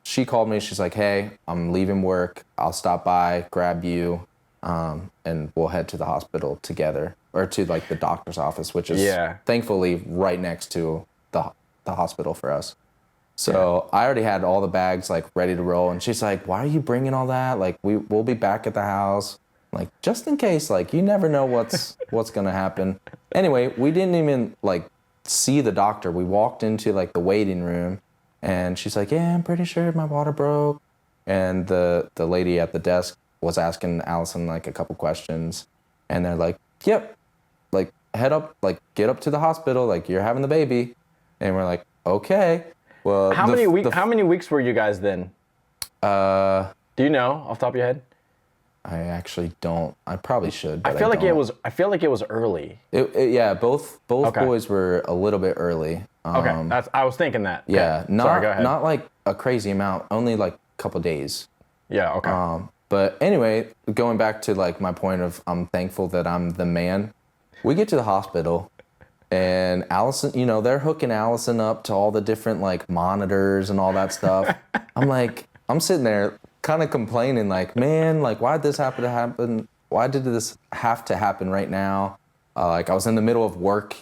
she called me. She's like, hey, I'm leaving work. I'll stop by, grab you, and we'll head to the hospital together, or to, like, the doctor's office, which is thankfully right next to the hospital for us. So I already had all the bags, like, ready to roll. And she's like, why are you bringing all that? Like, we'll be back at the house. Like, just in case, like, you never know what's going to happen. Anyway, we didn't even, like, see the doctor. We walked into, like, the waiting room, and she's like, yeah, I'm pretty sure my water broke. And the lady at the desk was asking Allison, like, a couple questions. And they're like, yep, like, head up, like, get up to the hospital. Like, you're having the baby. And we're like, okay. Well, how many weeks were you guys then? Do you know off the top of your head? I actually don't. I probably should. But I feel like it was early. Both boys were a little bit early. Okay, I was thinking that. Okay. Yeah, Sorry, go ahead. Not like a crazy amount. Only like a couple days. Yeah. Okay. But anyway, going back to, like, my point of I'm thankful that I'm the man. We get to the hospital, and Allison, they're hooking Allison up to all the different, like, monitors and all that stuff. I'm sitting there kind of complaining, like, man, like, why did this have to happen? Why did this have to happen right now? Like, I was in the middle of work,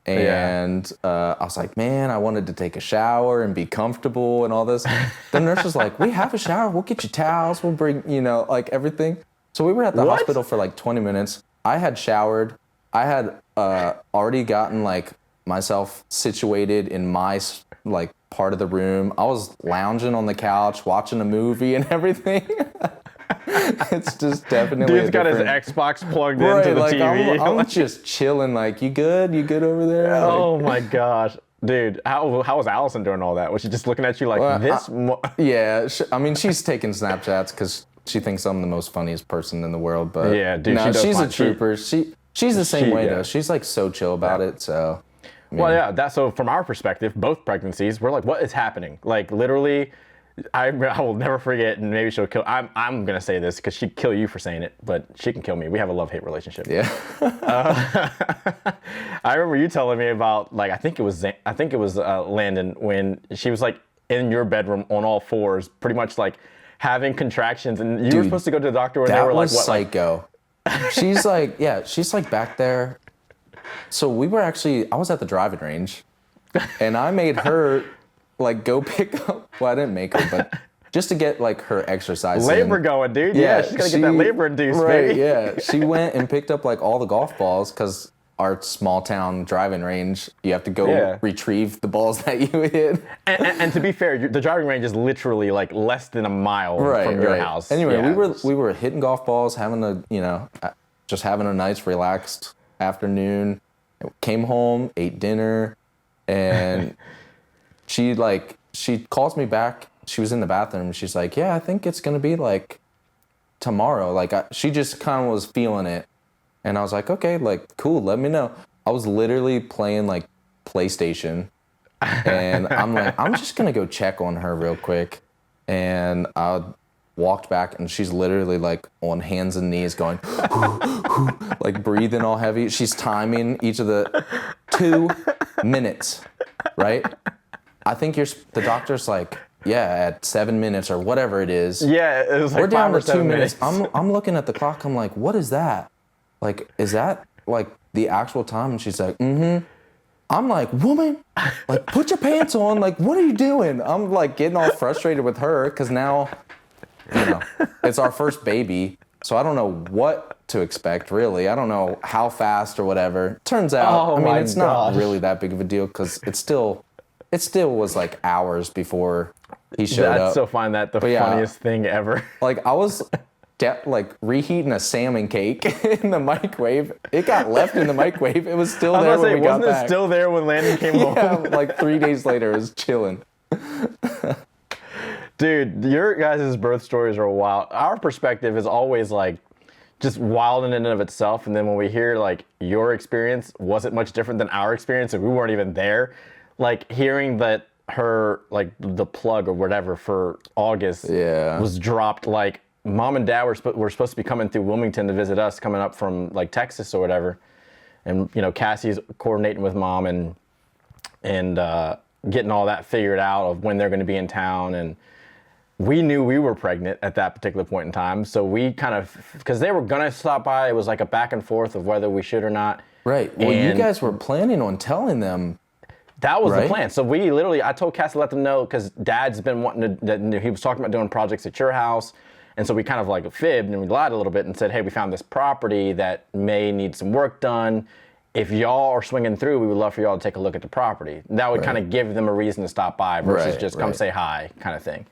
and I was like, man, I wanted to take a shower and be comfortable and all this. The nurse was like, we have a shower. We'll get you towels. We'll bring, like, everything. So we were at the hospital for like 20 minutes. I had showered. I had already gotten, like, myself situated in my, like, part of the room. I was lounging on the couch, watching a movie and everything. It's just definitely Dude's got his Xbox plugged into the TV. I'm just chilling. Like, you good? You good over there? Oh my gosh, dude! How was Allison doing all that? Was she just looking at you like this? Yeah, I mean, she's taking Snapchats because she thinks I'm the most funniest person in the world. But yeah, dude, no, she's a trooper. She's the same way though. She's, like, so chill about it. So. I mean, well, yeah. So from our perspective, both pregnancies, we're like, what is happening? Like, literally. I will never forget, and maybe she'll kill. I'm gonna say this because she'd kill you for saying it, but she can kill me. We have a love-hate relationship. Yeah. I remember you telling me about, like, I think it was Landon, when she was, like, in your bedroom on all fours, pretty much, like, having contractions, and you were supposed to go to the doctor when they were like, what? Psycho. She's like, she's like back there. So I was at the driving range, and I made her, like, go pick up. Well, I didn't make her, but just to get, like, her exercise labor in. going, dude. Yeah, she's gotta get that labor induced, right? baby. Yeah, she went and picked up, like, all the golf balls, because our small town driving range, you have to go retrieve the balls that you hit. And to be fair, the driving range is literally, like, less than a mile from your house. Anyway, we were hitting golf balls, having just having a nice relaxed afternoon. Came home, ate dinner, and she calls me back. She was in the bathroom. She's like, yeah, I think it's going to be, like, tomorrow. Like, she just kind of was feeling it. And I was like, okay, like, cool, let me know. I was literally playing, like, PlayStation. And I'm like, I'm just going to go check on her real quick. And I walked back, and she's literally, like, on hands and knees going, like, breathing all heavy. She's timing each of the 2 minutes, right? I think the doctor's like, at 7 minutes or whatever it is. Yeah, it was like we're down to 2 minutes. minutes. I'm looking at the clock. I'm like, what is that? Like, is that, like, the actual time? And she's like, mm-hmm. I'm like, woman, like, put your pants on. Like, what are you doing? I'm, like, getting all frustrated with her because now, it's our first baby. So I don't know what to expect, really. I don't know how fast or whatever. Turns out, not really that big of a deal because it still was, like, hours before he showed up. I still find that the funniest thing ever. Like I was like reheating a salmon cake in the microwave. It got left in the microwave. It was still there when we got back. Wasn't it still there when Landon came home? Like 3 days later, it was chilling. Dude, your guys' birth stories are wild. Our perspective is always like just wild in and of itself. And then when we hear like your experience wasn't much different than our experience, and we weren't even there, like hearing that her, like the plug or whatever for August was dropped, like mom and dad were supposed to be coming through Wilmington to visit us, coming up from like Texas or whatever. And, you know, Cassie's coordinating with mom and getting all that figured out of when they're going to be in town. And we knew we were pregnant at that particular point in time. So we kind of, because they were going to stop by, it was like a back and forth of whether we should or not. Right. Well, you guys were planning on telling them. That was the plan. So we literally, I told Cassie to let them know because Dad's been wanting to, he was talking about doing projects at your house. And so we kind of like fibbed and we lied a little bit and said, hey, we found this property that may need some work done. If y'all are swinging through, we would love for y'all to take a look at the property. That would kind of give them a reason to stop by versus just come say hi kind of thing.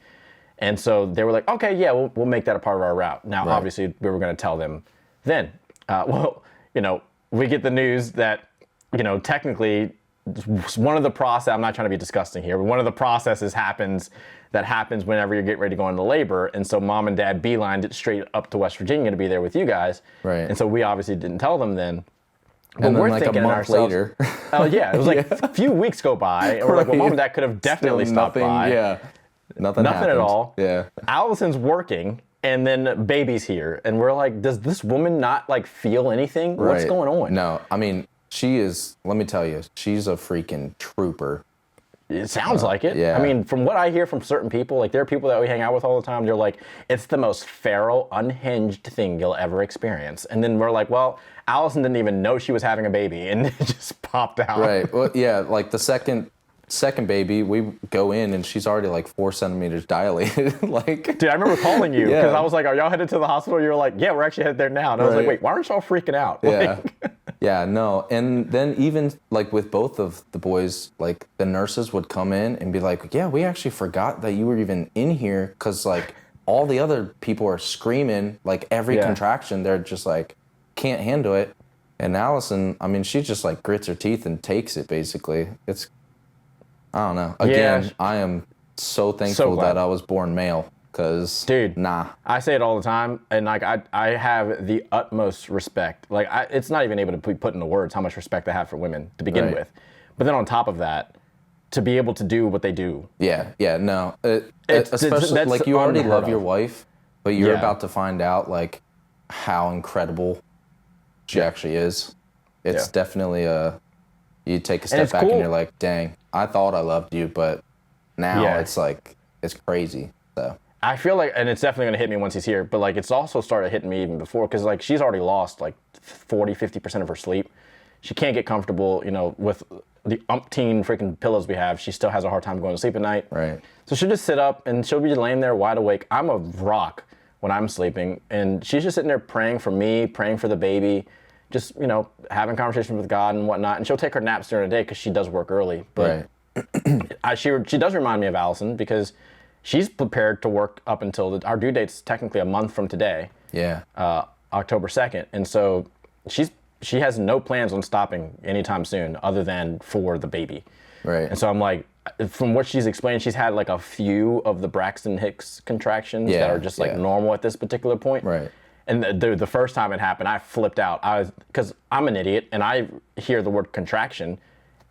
And so they were like, okay, yeah, we'll make that a part of our route. Now, obviously, we were going to tell them then. Well, you know, we get the news that, you know, technically one of the process, I'm not trying to be disgusting here, but one of the processes happens whenever you're getting ready to go into labor. And so mom and dad beelined it straight up to West Virginia to be there with you guys. Right. And so we obviously didn't tell them then. But and then we're like thinking a month later. Oh, yeah. It was like a few weeks go by. And we're like, well, mom and dad could have definitely stopped by. Yeah. Nothing at all. Yeah. Allison's working. And then baby's here. And we're like, does this woman not like feel anything? What's going on? No, I mean, she is, let me tell you, she's a freaking trooper. It sounds like it. Yeah. I mean, from what I hear from certain people, like there are people that we hang out with all the time, they're like, it's the most feral, unhinged thing you'll ever experience. And then we're like, well, Allison didn't even know she was having a baby and it just popped out. Right. Well, yeah, like the second baby, we go in and she's already like 4 centimeters dilated. Like, dude, I remember calling you because I was like, are y'all headed to the hospital? You were like, yeah, we're actually headed there now. And I was like, wait, why aren't y'all freaking out? Yeah. Like, yeah, no. And then even like with both of the boys, like the nurses would come in and be like, yeah, we actually forgot that you were even in here because like all the other people are screaming like every contraction. They're just like, can't handle it. And Allison, I mean, she just like grits her teeth and takes it basically. It's, I don't know. Again, I am so thankful that I was born male. Cause, dude, I say it all the time, and like I have the utmost respect. Like it's not even able to be put into words how much respect I have for women to begin with. But then on top of that, to be able to do what they do. Yeah, no. Especially like you already love your wife, but you're about to find out like how incredible she actually is. It's definitely you take a step back and you're like, dang, I thought I loved you, but now it's like it's crazy. So. I feel like, and it's definitely going to hit me once he's here, but like it's also started hitting me even before because like she's already lost like 40-50% of her sleep. She can't get comfortable, you know, with the umpteen freaking pillows we have. She still has a hard time going to sleep at night. Right. So she'll just sit up and she'll be laying there wide awake. I'm a rock when I'm sleeping, and she's just sitting there praying for me, praying for the baby, just, you know, having conversations with God and whatnot. And she'll take her naps during the day because she does work early. But she does remind me of Allison because she's prepared to work up until our due date's technically a month from today. Yeah. October 2nd. And so she has no plans on stopping anytime soon other than for the baby. Right. And so I'm like, from what she's explained, she's had like a few of the Braxton Hicks contractions that are just like normal at this particular point. Right. And the first time it happened, I flipped out. Because I'm an idiot and I hear the word contraction.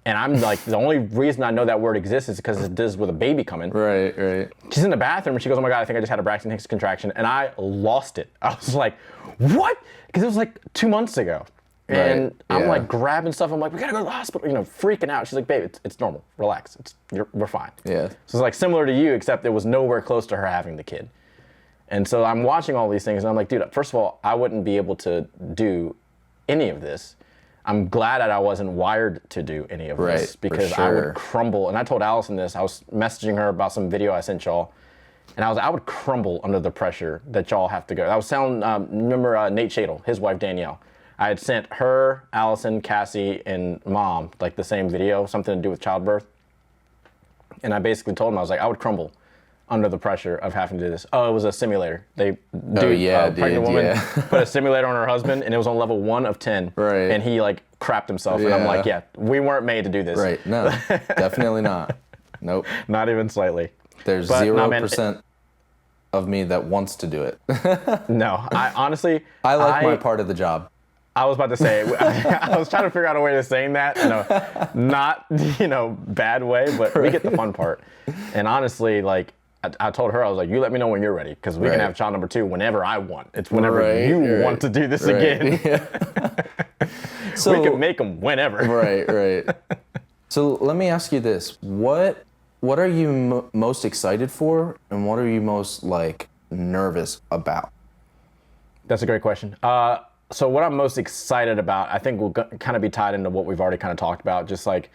And I'm like, the only reason I know that word exists is because it does with a baby coming. Right. She's in the bathroom and she goes, oh my God, I think I just had a Braxton Hicks contraction. And I lost it. I was like, what? Because it was like 2 months ago. And I'm like grabbing stuff. I'm like, we gotta go to the hospital, you know, freaking out. She's like, babe, it's normal. Relax. We're fine. Yeah. So it's like similar to you, except it was nowhere close to her having the kid. And so I'm watching all these things and I'm like, dude, first of all, I wouldn't be able to do any of this. I'm glad that I wasn't wired to do any of this because I would crumble. And I told Allison this. I was messaging her about some video I sent y'all. And I would crumble under the pressure that y'all have to go. I was telling, remember Nate Shadle, his wife Danielle. I had sent her, Allison, Cassie, and mom like the same video, something to do with childbirth. And I basically told him, I was like, I would crumble under the pressure of having to do this. Oh, it was a simulator. dude, Pregnant woman put a simulator on her husband, and it was on level 1 of 10. Right. And he like crapped himself, and I'm like, yeah, we weren't made to do this. Right. No, definitely not. Nope. Not even slightly. There's 0% of me that wants to do it. No, I honestly, I like my part of the job. I was about to say, I was trying to figure out a way of saying that in a not, bad way, but we get the fun part. And honestly, like, I told her, I was like, you let me know when you're ready, because we can have child number 2 whenever I want. It's whenever you want to do this again. Yeah. So, we can make them whenever. Right. So let me ask you this. What are you most excited for, and what are you most, like, nervous about? That's a great question. So what I'm most excited about, I think will kind of be tied into what we've already kind of talked about. Just like,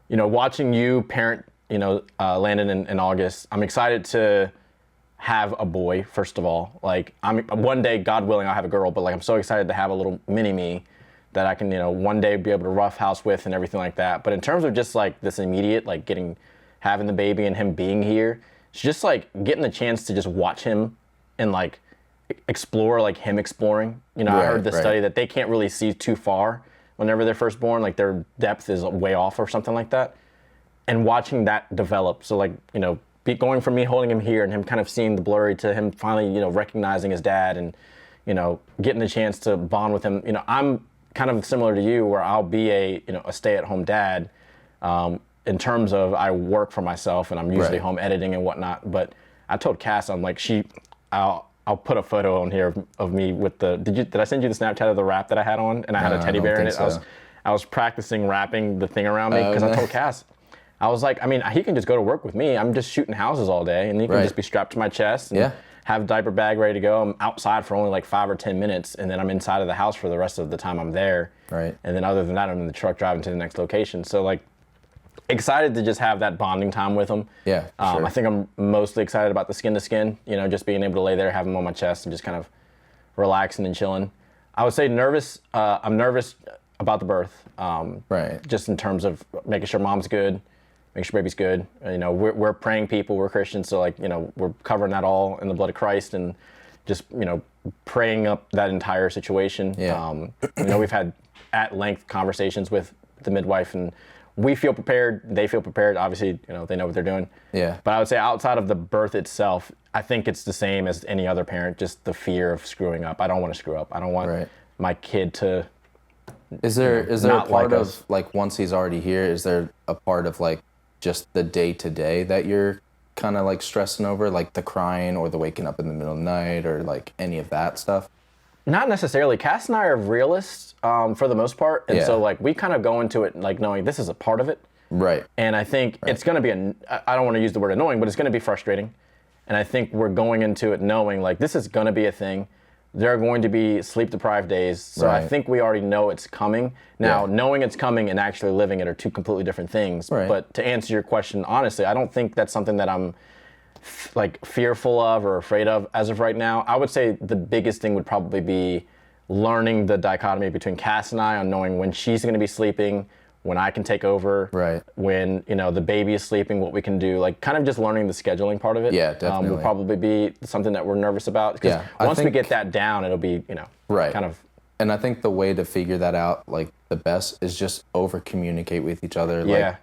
watching you parent, Landon in August. I'm excited to have a boy, first of all. Like, one day, God willing, I'll have a girl, but like, I'm so excited to have a little mini me that I can, one day be able to roughhouse with and everything like that. But in terms of just like this immediate, like having the baby and him being here, it's just like getting the chance to just watch him and like explore, like him exploring. I heard the study that they can't really see too far whenever they're first born, like their depth is way off or something like that. And watching that develop, so like, going from me holding him here and him kind of seeing the blurry to him finally, recognizing his dad and, getting the chance to bond with him. I'm kind of similar to you where I'll be a stay-at-home dad in terms of I work for myself and I'm usually home editing and whatnot. But I told Cass, I'm like, I'll put a photo on here of me with did I send you the Snapchat of the wrap that I had on? And I had a teddy bear in it. So. I was practicing wrapping the thing around me because I told Cass, I was like, he can just go to work with me. I'm just shooting houses all day, and he can just be strapped to my chest and have a diaper bag ready to go. I'm outside for only like 5 or 10 minutes, and then I'm inside of the house for the rest of the time I'm there. Right. And then other than that, I'm in the truck driving to the next location. So like, excited to just have that bonding time with him. Yeah, sure. I think I'm mostly excited about the skin to skin, just being able to lay there, have him on my chest, and just kind of relaxing and chilling. I would say nervous. I'm nervous about the birth. Just in terms of making sure mom's good, making sure baby's good. We're praying people, we're Christians, so like, we're covering that all in the blood of Christ and just, praying up that entire situation. Yeah. We've had at length conversations with the midwife, and we feel prepared, they feel prepared. Obviously, they know what they're doing. Yeah. But I would say outside of the birth itself, I think it's the same as any other parent, just the fear of screwing up. I don't want to screw up. I don't want my kid to. Is there a part of, like, once he's already here, is there a part of, like, just the day-to-day that you're kind of, like, stressing over, like the crying or the waking up in the middle of the night or, like, any of that stuff? Not necessarily. Cass and I are realists for the most part. And so, like, we kind of go into it, like, knowing this is a part of it. Right. And I think it's going to be, I don't want to use the word annoying, but it's going to be frustrating. And I think we're going into it knowing, like, this is going to be a thing. There are going to be sleep-deprived days. So I think we already know it's coming. Now, knowing it's coming and actually living it are two completely different things. Right. But to answer your question, honestly, I don't think that's something that I'm like fearful of or afraid of as of right now. I would say the biggest thing would probably be learning the dichotomy between Cass and I on knowing when she's going to be sleeping, when I can take over, when the baby is sleeping, what we can do, like kind of just learning the scheduling part of it. Yeah, definitely. Will probably be something that we're nervous about because once we get that down, it'll be kind of. And I think the way to figure that out, like the best, is just over communicate with each other. Like,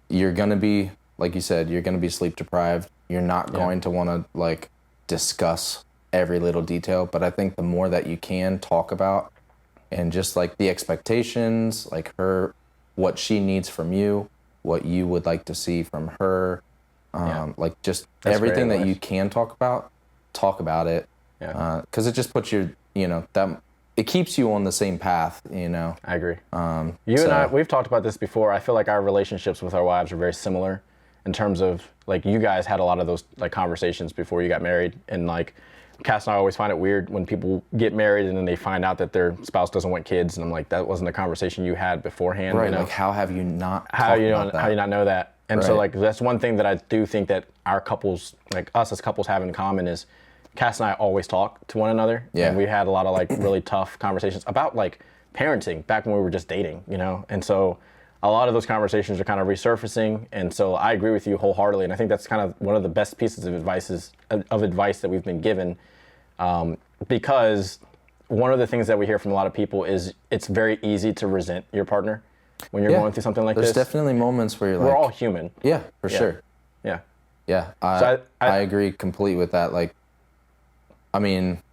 you're gonna be, like you said, you're gonna be sleep deprived. You're not going to want to like discuss every little detail, but I think the more that you can talk about and just like the expectations, like what she needs from you, what you would like to see from her, like just that's everything that you can talk about it. Yeah. Cause it just puts you, that it keeps you on the same path, I agree. You and I, we've talked about this before. I feel like our relationships with our wives are very similar. In terms of, like, you guys had a lot of those, like, conversations before you got married. And, like, Cass and I always find it weird when people get married and then they find out that their spouse doesn't want kids. And I'm like, that wasn't a conversation you had beforehand. Like, how have you not how you not know that? And so, like, that's one thing that I do think that our couples, like, us as couples have in common is Cass and I always talk to one another. Yeah. And we had a lot of, like, really tough conversations about, like, parenting back when we were just dating, And so a lot of those conversations are kind of resurfacing. And so I agree with you wholeheartedly. And I think that's kind of one of the best pieces of advice that we've been given. Because one of the things that we hear from a lot of people is it's very easy to resent your partner when you're going through something like this. There's definitely moments where you're we're all human. Yeah, for sure. Yeah. Yeah, I agree completely with that. Like, I mean,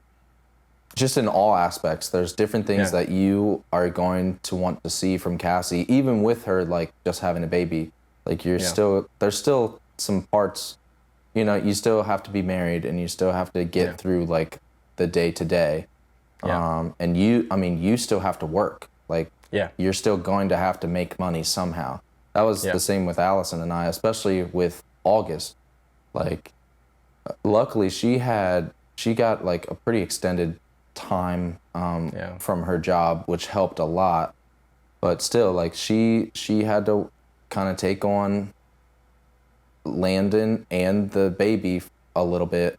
just in all aspects, there's different things that you are going to want to see from Cassie, even with her, like, just having a baby. Like, there's still some parts, you know, you still have to be married and you still have to get through, like, the day-to-day. And you still have to work. Like, you're still going to have to make money somehow. That was the same with Allison and I, especially with August. Like, luckily she got like a pretty extended time from her job, which helped a lot. But still, like, she had to kind of take on Landon and the baby a little bit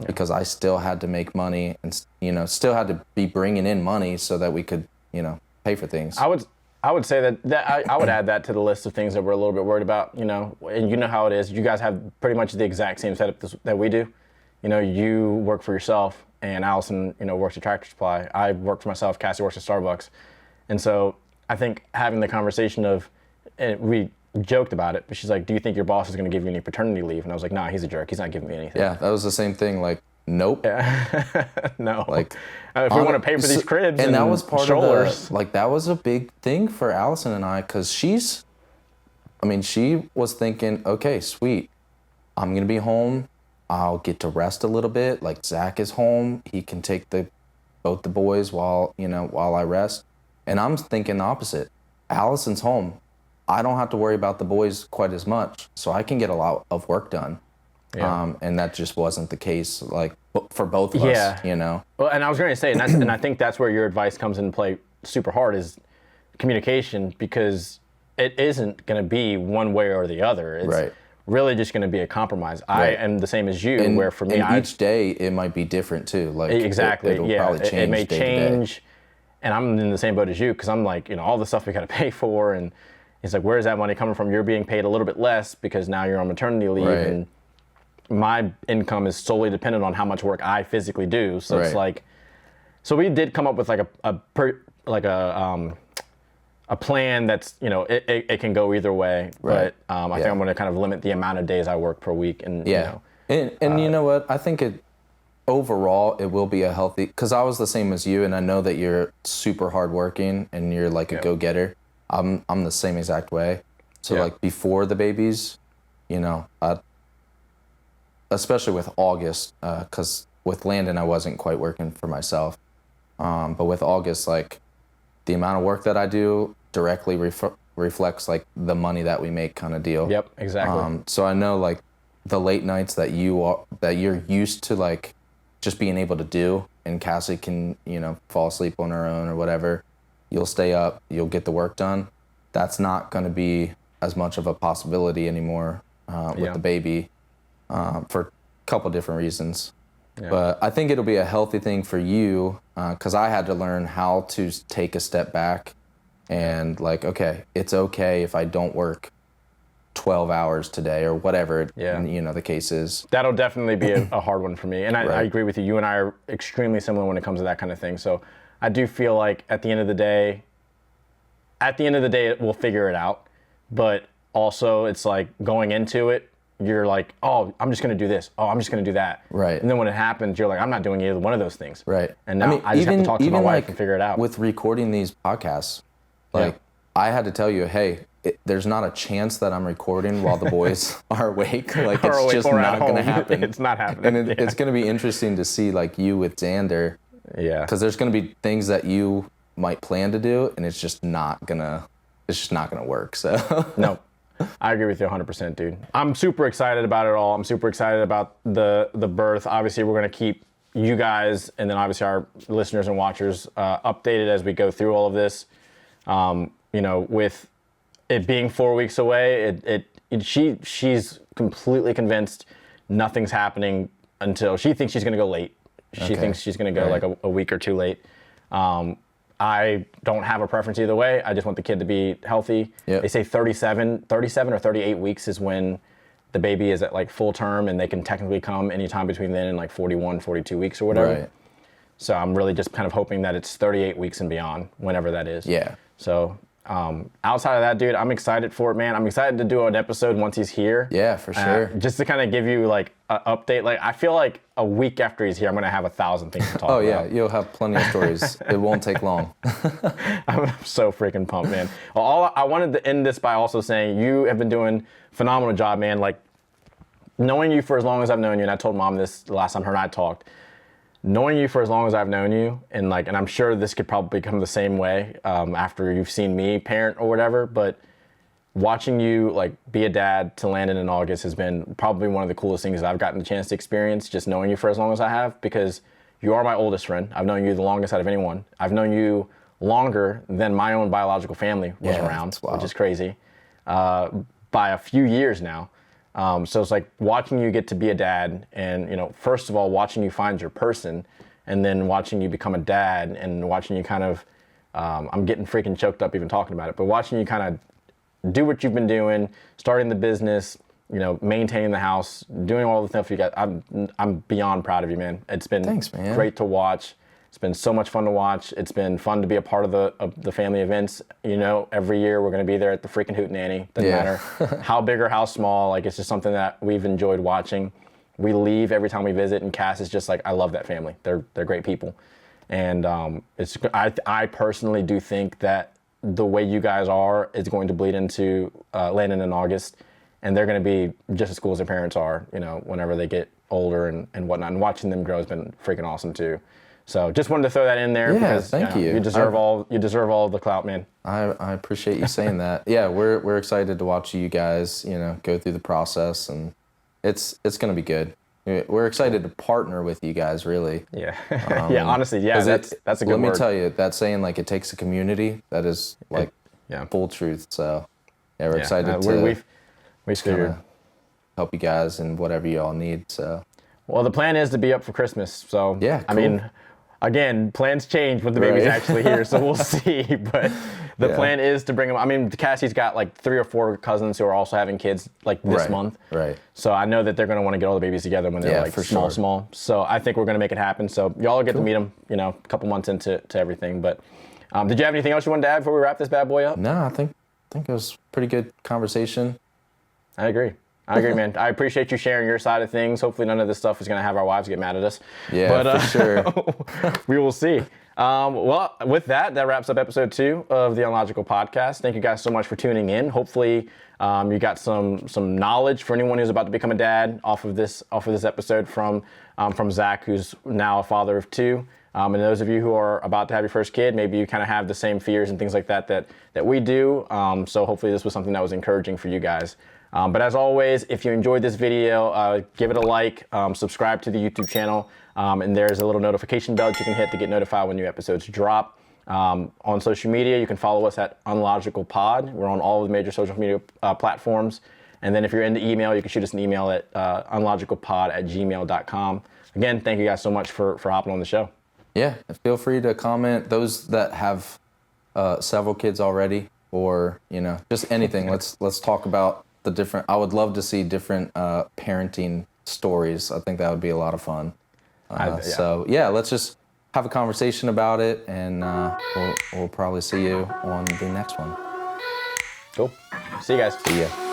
because I still had to make money and, you know, still had to be bringing in money so that we could, you know, pay for things. I would say that I would add that to the list of things that we're a little bit worried about, you know, and you know how it is. You guys have pretty much the exact same setup that we do. You know, you work for yourself and Allison, you know, works at Tractor Supply. I work for myself. Cassie works at Starbucks. And so I think having the conversation of, and we joked about it, but she's like, do you think your boss is going to give you any paternity leave? And I was like, nah, he's a jerk. He's not giving me anything. Yeah, that was the same thing. Like, nope. No. Like, if we want to pay for these cribs and that was part strollers. of like, that was a big thing for Allison and I, because she was thinking, okay, sweet, I'm going to be home. I'll get to rest a little bit. Like, Zach is home. He can take both the boys while I rest. And I'm thinking the opposite. Allison's home. I don't have to worry about the boys quite as much, so I can get a lot of work done. And that just wasn't the case, like, for both of us, you know? Well, and I was going to say, and I think that's where your advice comes into play super hard, is communication, because it isn't going to be one way or the other. It's really just going to be a compromise. I am the same as you, where for me, each day it might be different too. Like, exactly, it'll probably change. It may day change, to day. And I'm in the same boat as you, because I'm like, you know, all the stuff we got to pay for, and it's like, where's that money coming from? You're being paid a little bit less because now you're on maternity leave, and my income is solely dependent on how much work I physically do. So it's like, so we did come up with like a plan that's, you know, it can go either way. But I think I'm going to kind of limit the amount of days I work per week. And you know, and you know what? I think overall it will be a healthy, because I was the same as you, and I know that you're super hardworking and you're like a go-getter. I'm the same exact way. So like, before the babies, you know, especially with August, because with Landon I wasn't quite working for myself, but with August, like, the amount of work that I do directly reflects like the money that we make, kind of deal. Yep, exactly. So I know, like, the late nights that you're used to, like, just being able to do, and Cassie can, you know, fall asleep on her own or whatever, you'll stay up, you'll get the work done. That's not going to be as much of a possibility anymore with the baby, for a couple different reasons. But I think it'll be a healthy thing for you, because I had to learn how to take a step back and, like, okay, it's okay if I don't work 12 hours today or whatever, you know, the case is. That'll definitely be a hard one for me. And I agree with you. You and I are extremely similar when it comes to that kind of thing. So I do feel like at the end of the day, we'll figure it out. But also, it's like, going into it, you're like, oh, I'm just going to do this. Oh, I'm just going to do that. Right. And then when it happens, you're like, I'm not doing either one of those things. Right. And now I just have to talk to my wife and figure it out. With recording these podcasts, like, I had to tell you, hey, there's not a chance that I'm recording while the boys are awake. Like, it's just not going to happen. It's not happening. And it's going to be interesting to see, like, you with Xander. Yeah. Because there's going to be things that you might plan to do, and it's just not going to work. So. No. I agree with you 100%, dude. I'm super excited about it all. I'm super excited about the birth. Obviously, we're going to keep you guys, and then obviously our listeners and watchers, updated as we go through all of this. You know, with it being 4 weeks away, she's completely convinced nothing's happening until she thinks she's going to go late. She thinks she's going to go like a week or two late. I don't have a preference either way. I just want the kid to be healthy. Yep. They say 37 or 38 weeks is when the baby is at like full term, and they can technically come anytime between then and like 41, 42 weeks or whatever. Right. So I'm really just kind of hoping that it's 38 weeks and beyond, whenever that is. Yeah. So outside of that, dude, I'm excited for it, man. I'm excited to do an episode once he's here. Yeah, for sure. Just to kind of give you like an update. Like, I feel like a week after he's here, I'm gonna have 1,000 things to talk about. Oh yeah, you'll have plenty of stories. It won't take long. I'm so freaking pumped, man. Well, I wanted to end this by also saying you have been doing a phenomenal job, man. Like, knowing you for as long as I've known you, and I told Mom this the last time her and I talked. Knowing you for as long as I've known you, and I'm sure this could probably become the same way after you've seen me parent or whatever, but watching you like be a dad to Landon and August has been probably one of the coolest things that I've gotten the chance to experience, just knowing you for as long as I have, because you are my oldest friend. I've known you the longest out of anyone. I've known you longer than my own biological family was around, which is crazy, by a few years now. So it's like watching you get to be a dad, and, first of all, watching you find your person, and then watching you become a dad, and watching you kind of, I'm getting freaking choked up even talking about it, but watching you kind of do what you've been doing, starting the business, maintaining the house, doing all the stuff you got. I'm beyond proud of you, man. It's been Thanks, man. Great to watch. It's been so much fun to watch. It's been fun to be a part of the family events. Every year we're going to be there at the freaking Hootenanny. Doesn't matter how big or how small. Like, it's just something that we've enjoyed watching. We leave every time we visit, and Cass is just like, I love that family. They're great people. And I personally do think that the way you guys are is going to bleed into Landon and August, and they're going to be just as cool as their parents are, whenever they get older and whatnot. And watching them grow has been freaking awesome too. So just wanted to throw that in there because thank you. You deserve all the clout, man. I appreciate you saying that. Yeah, we're excited to watch you guys, go through the process, and it's going to be good. We're excited to partner with you guys, really. Yeah. Honestly, that's a good word. Let me tell you, that saying, like, it takes a community, that is like full truth. So yeah, we're excited to figured help you guys in whatever you all need. So well, the plan is to be up for Christmas. So yeah, cool. I mean, again, plans change when the baby's actually here, so we'll see. But the plan is to bring him. I mean, Cassie's got like 3 or 4 cousins who are also having kids like this month. Right. So I know that they're going to want to get all the babies together when they're like small. So I think we're going to make it happen. So y'all get to meet them, a couple months into everything. But did you have anything else you wanted to add before we wrap this bad boy up? No, I think it was a pretty good conversation. I agree, man. I appreciate you sharing your side of things. Hopefully none of this stuff is going to have our wives get mad at us. Yeah, but, for sure. We will see. Well, with that wraps up episode 2 of the Unlogical podcast. Thank you guys so much for tuning in. Hopefully you got some knowledge for anyone who's about to become a dad off of this episode from Zach, who's now a father of 2. And those of you who are about to have your first kid, maybe you kind of have the same fears and things like that we do. So hopefully this was something that was encouraging for you guys. But as always, if you enjoyed this video, give it a like, subscribe to the YouTube channel, and there's a little notification bell that you can hit to get notified when new episodes drop. On social media, you can follow us at Unlogical Pod. We're on all of the major social media platforms. And then if you're into email, you can shoot us an email at unlogicalpod@gmail.com. Again, thank you guys so much for hopping on the show. Yeah, feel free to comment. Those that have several kids already, or just anything. Let's talk about the different. I would love to see different parenting stories. I think that would be a lot of fun. So yeah, let's just have a conversation about it, and we'll probably see you on the next one. Cool. See you guys. See ya.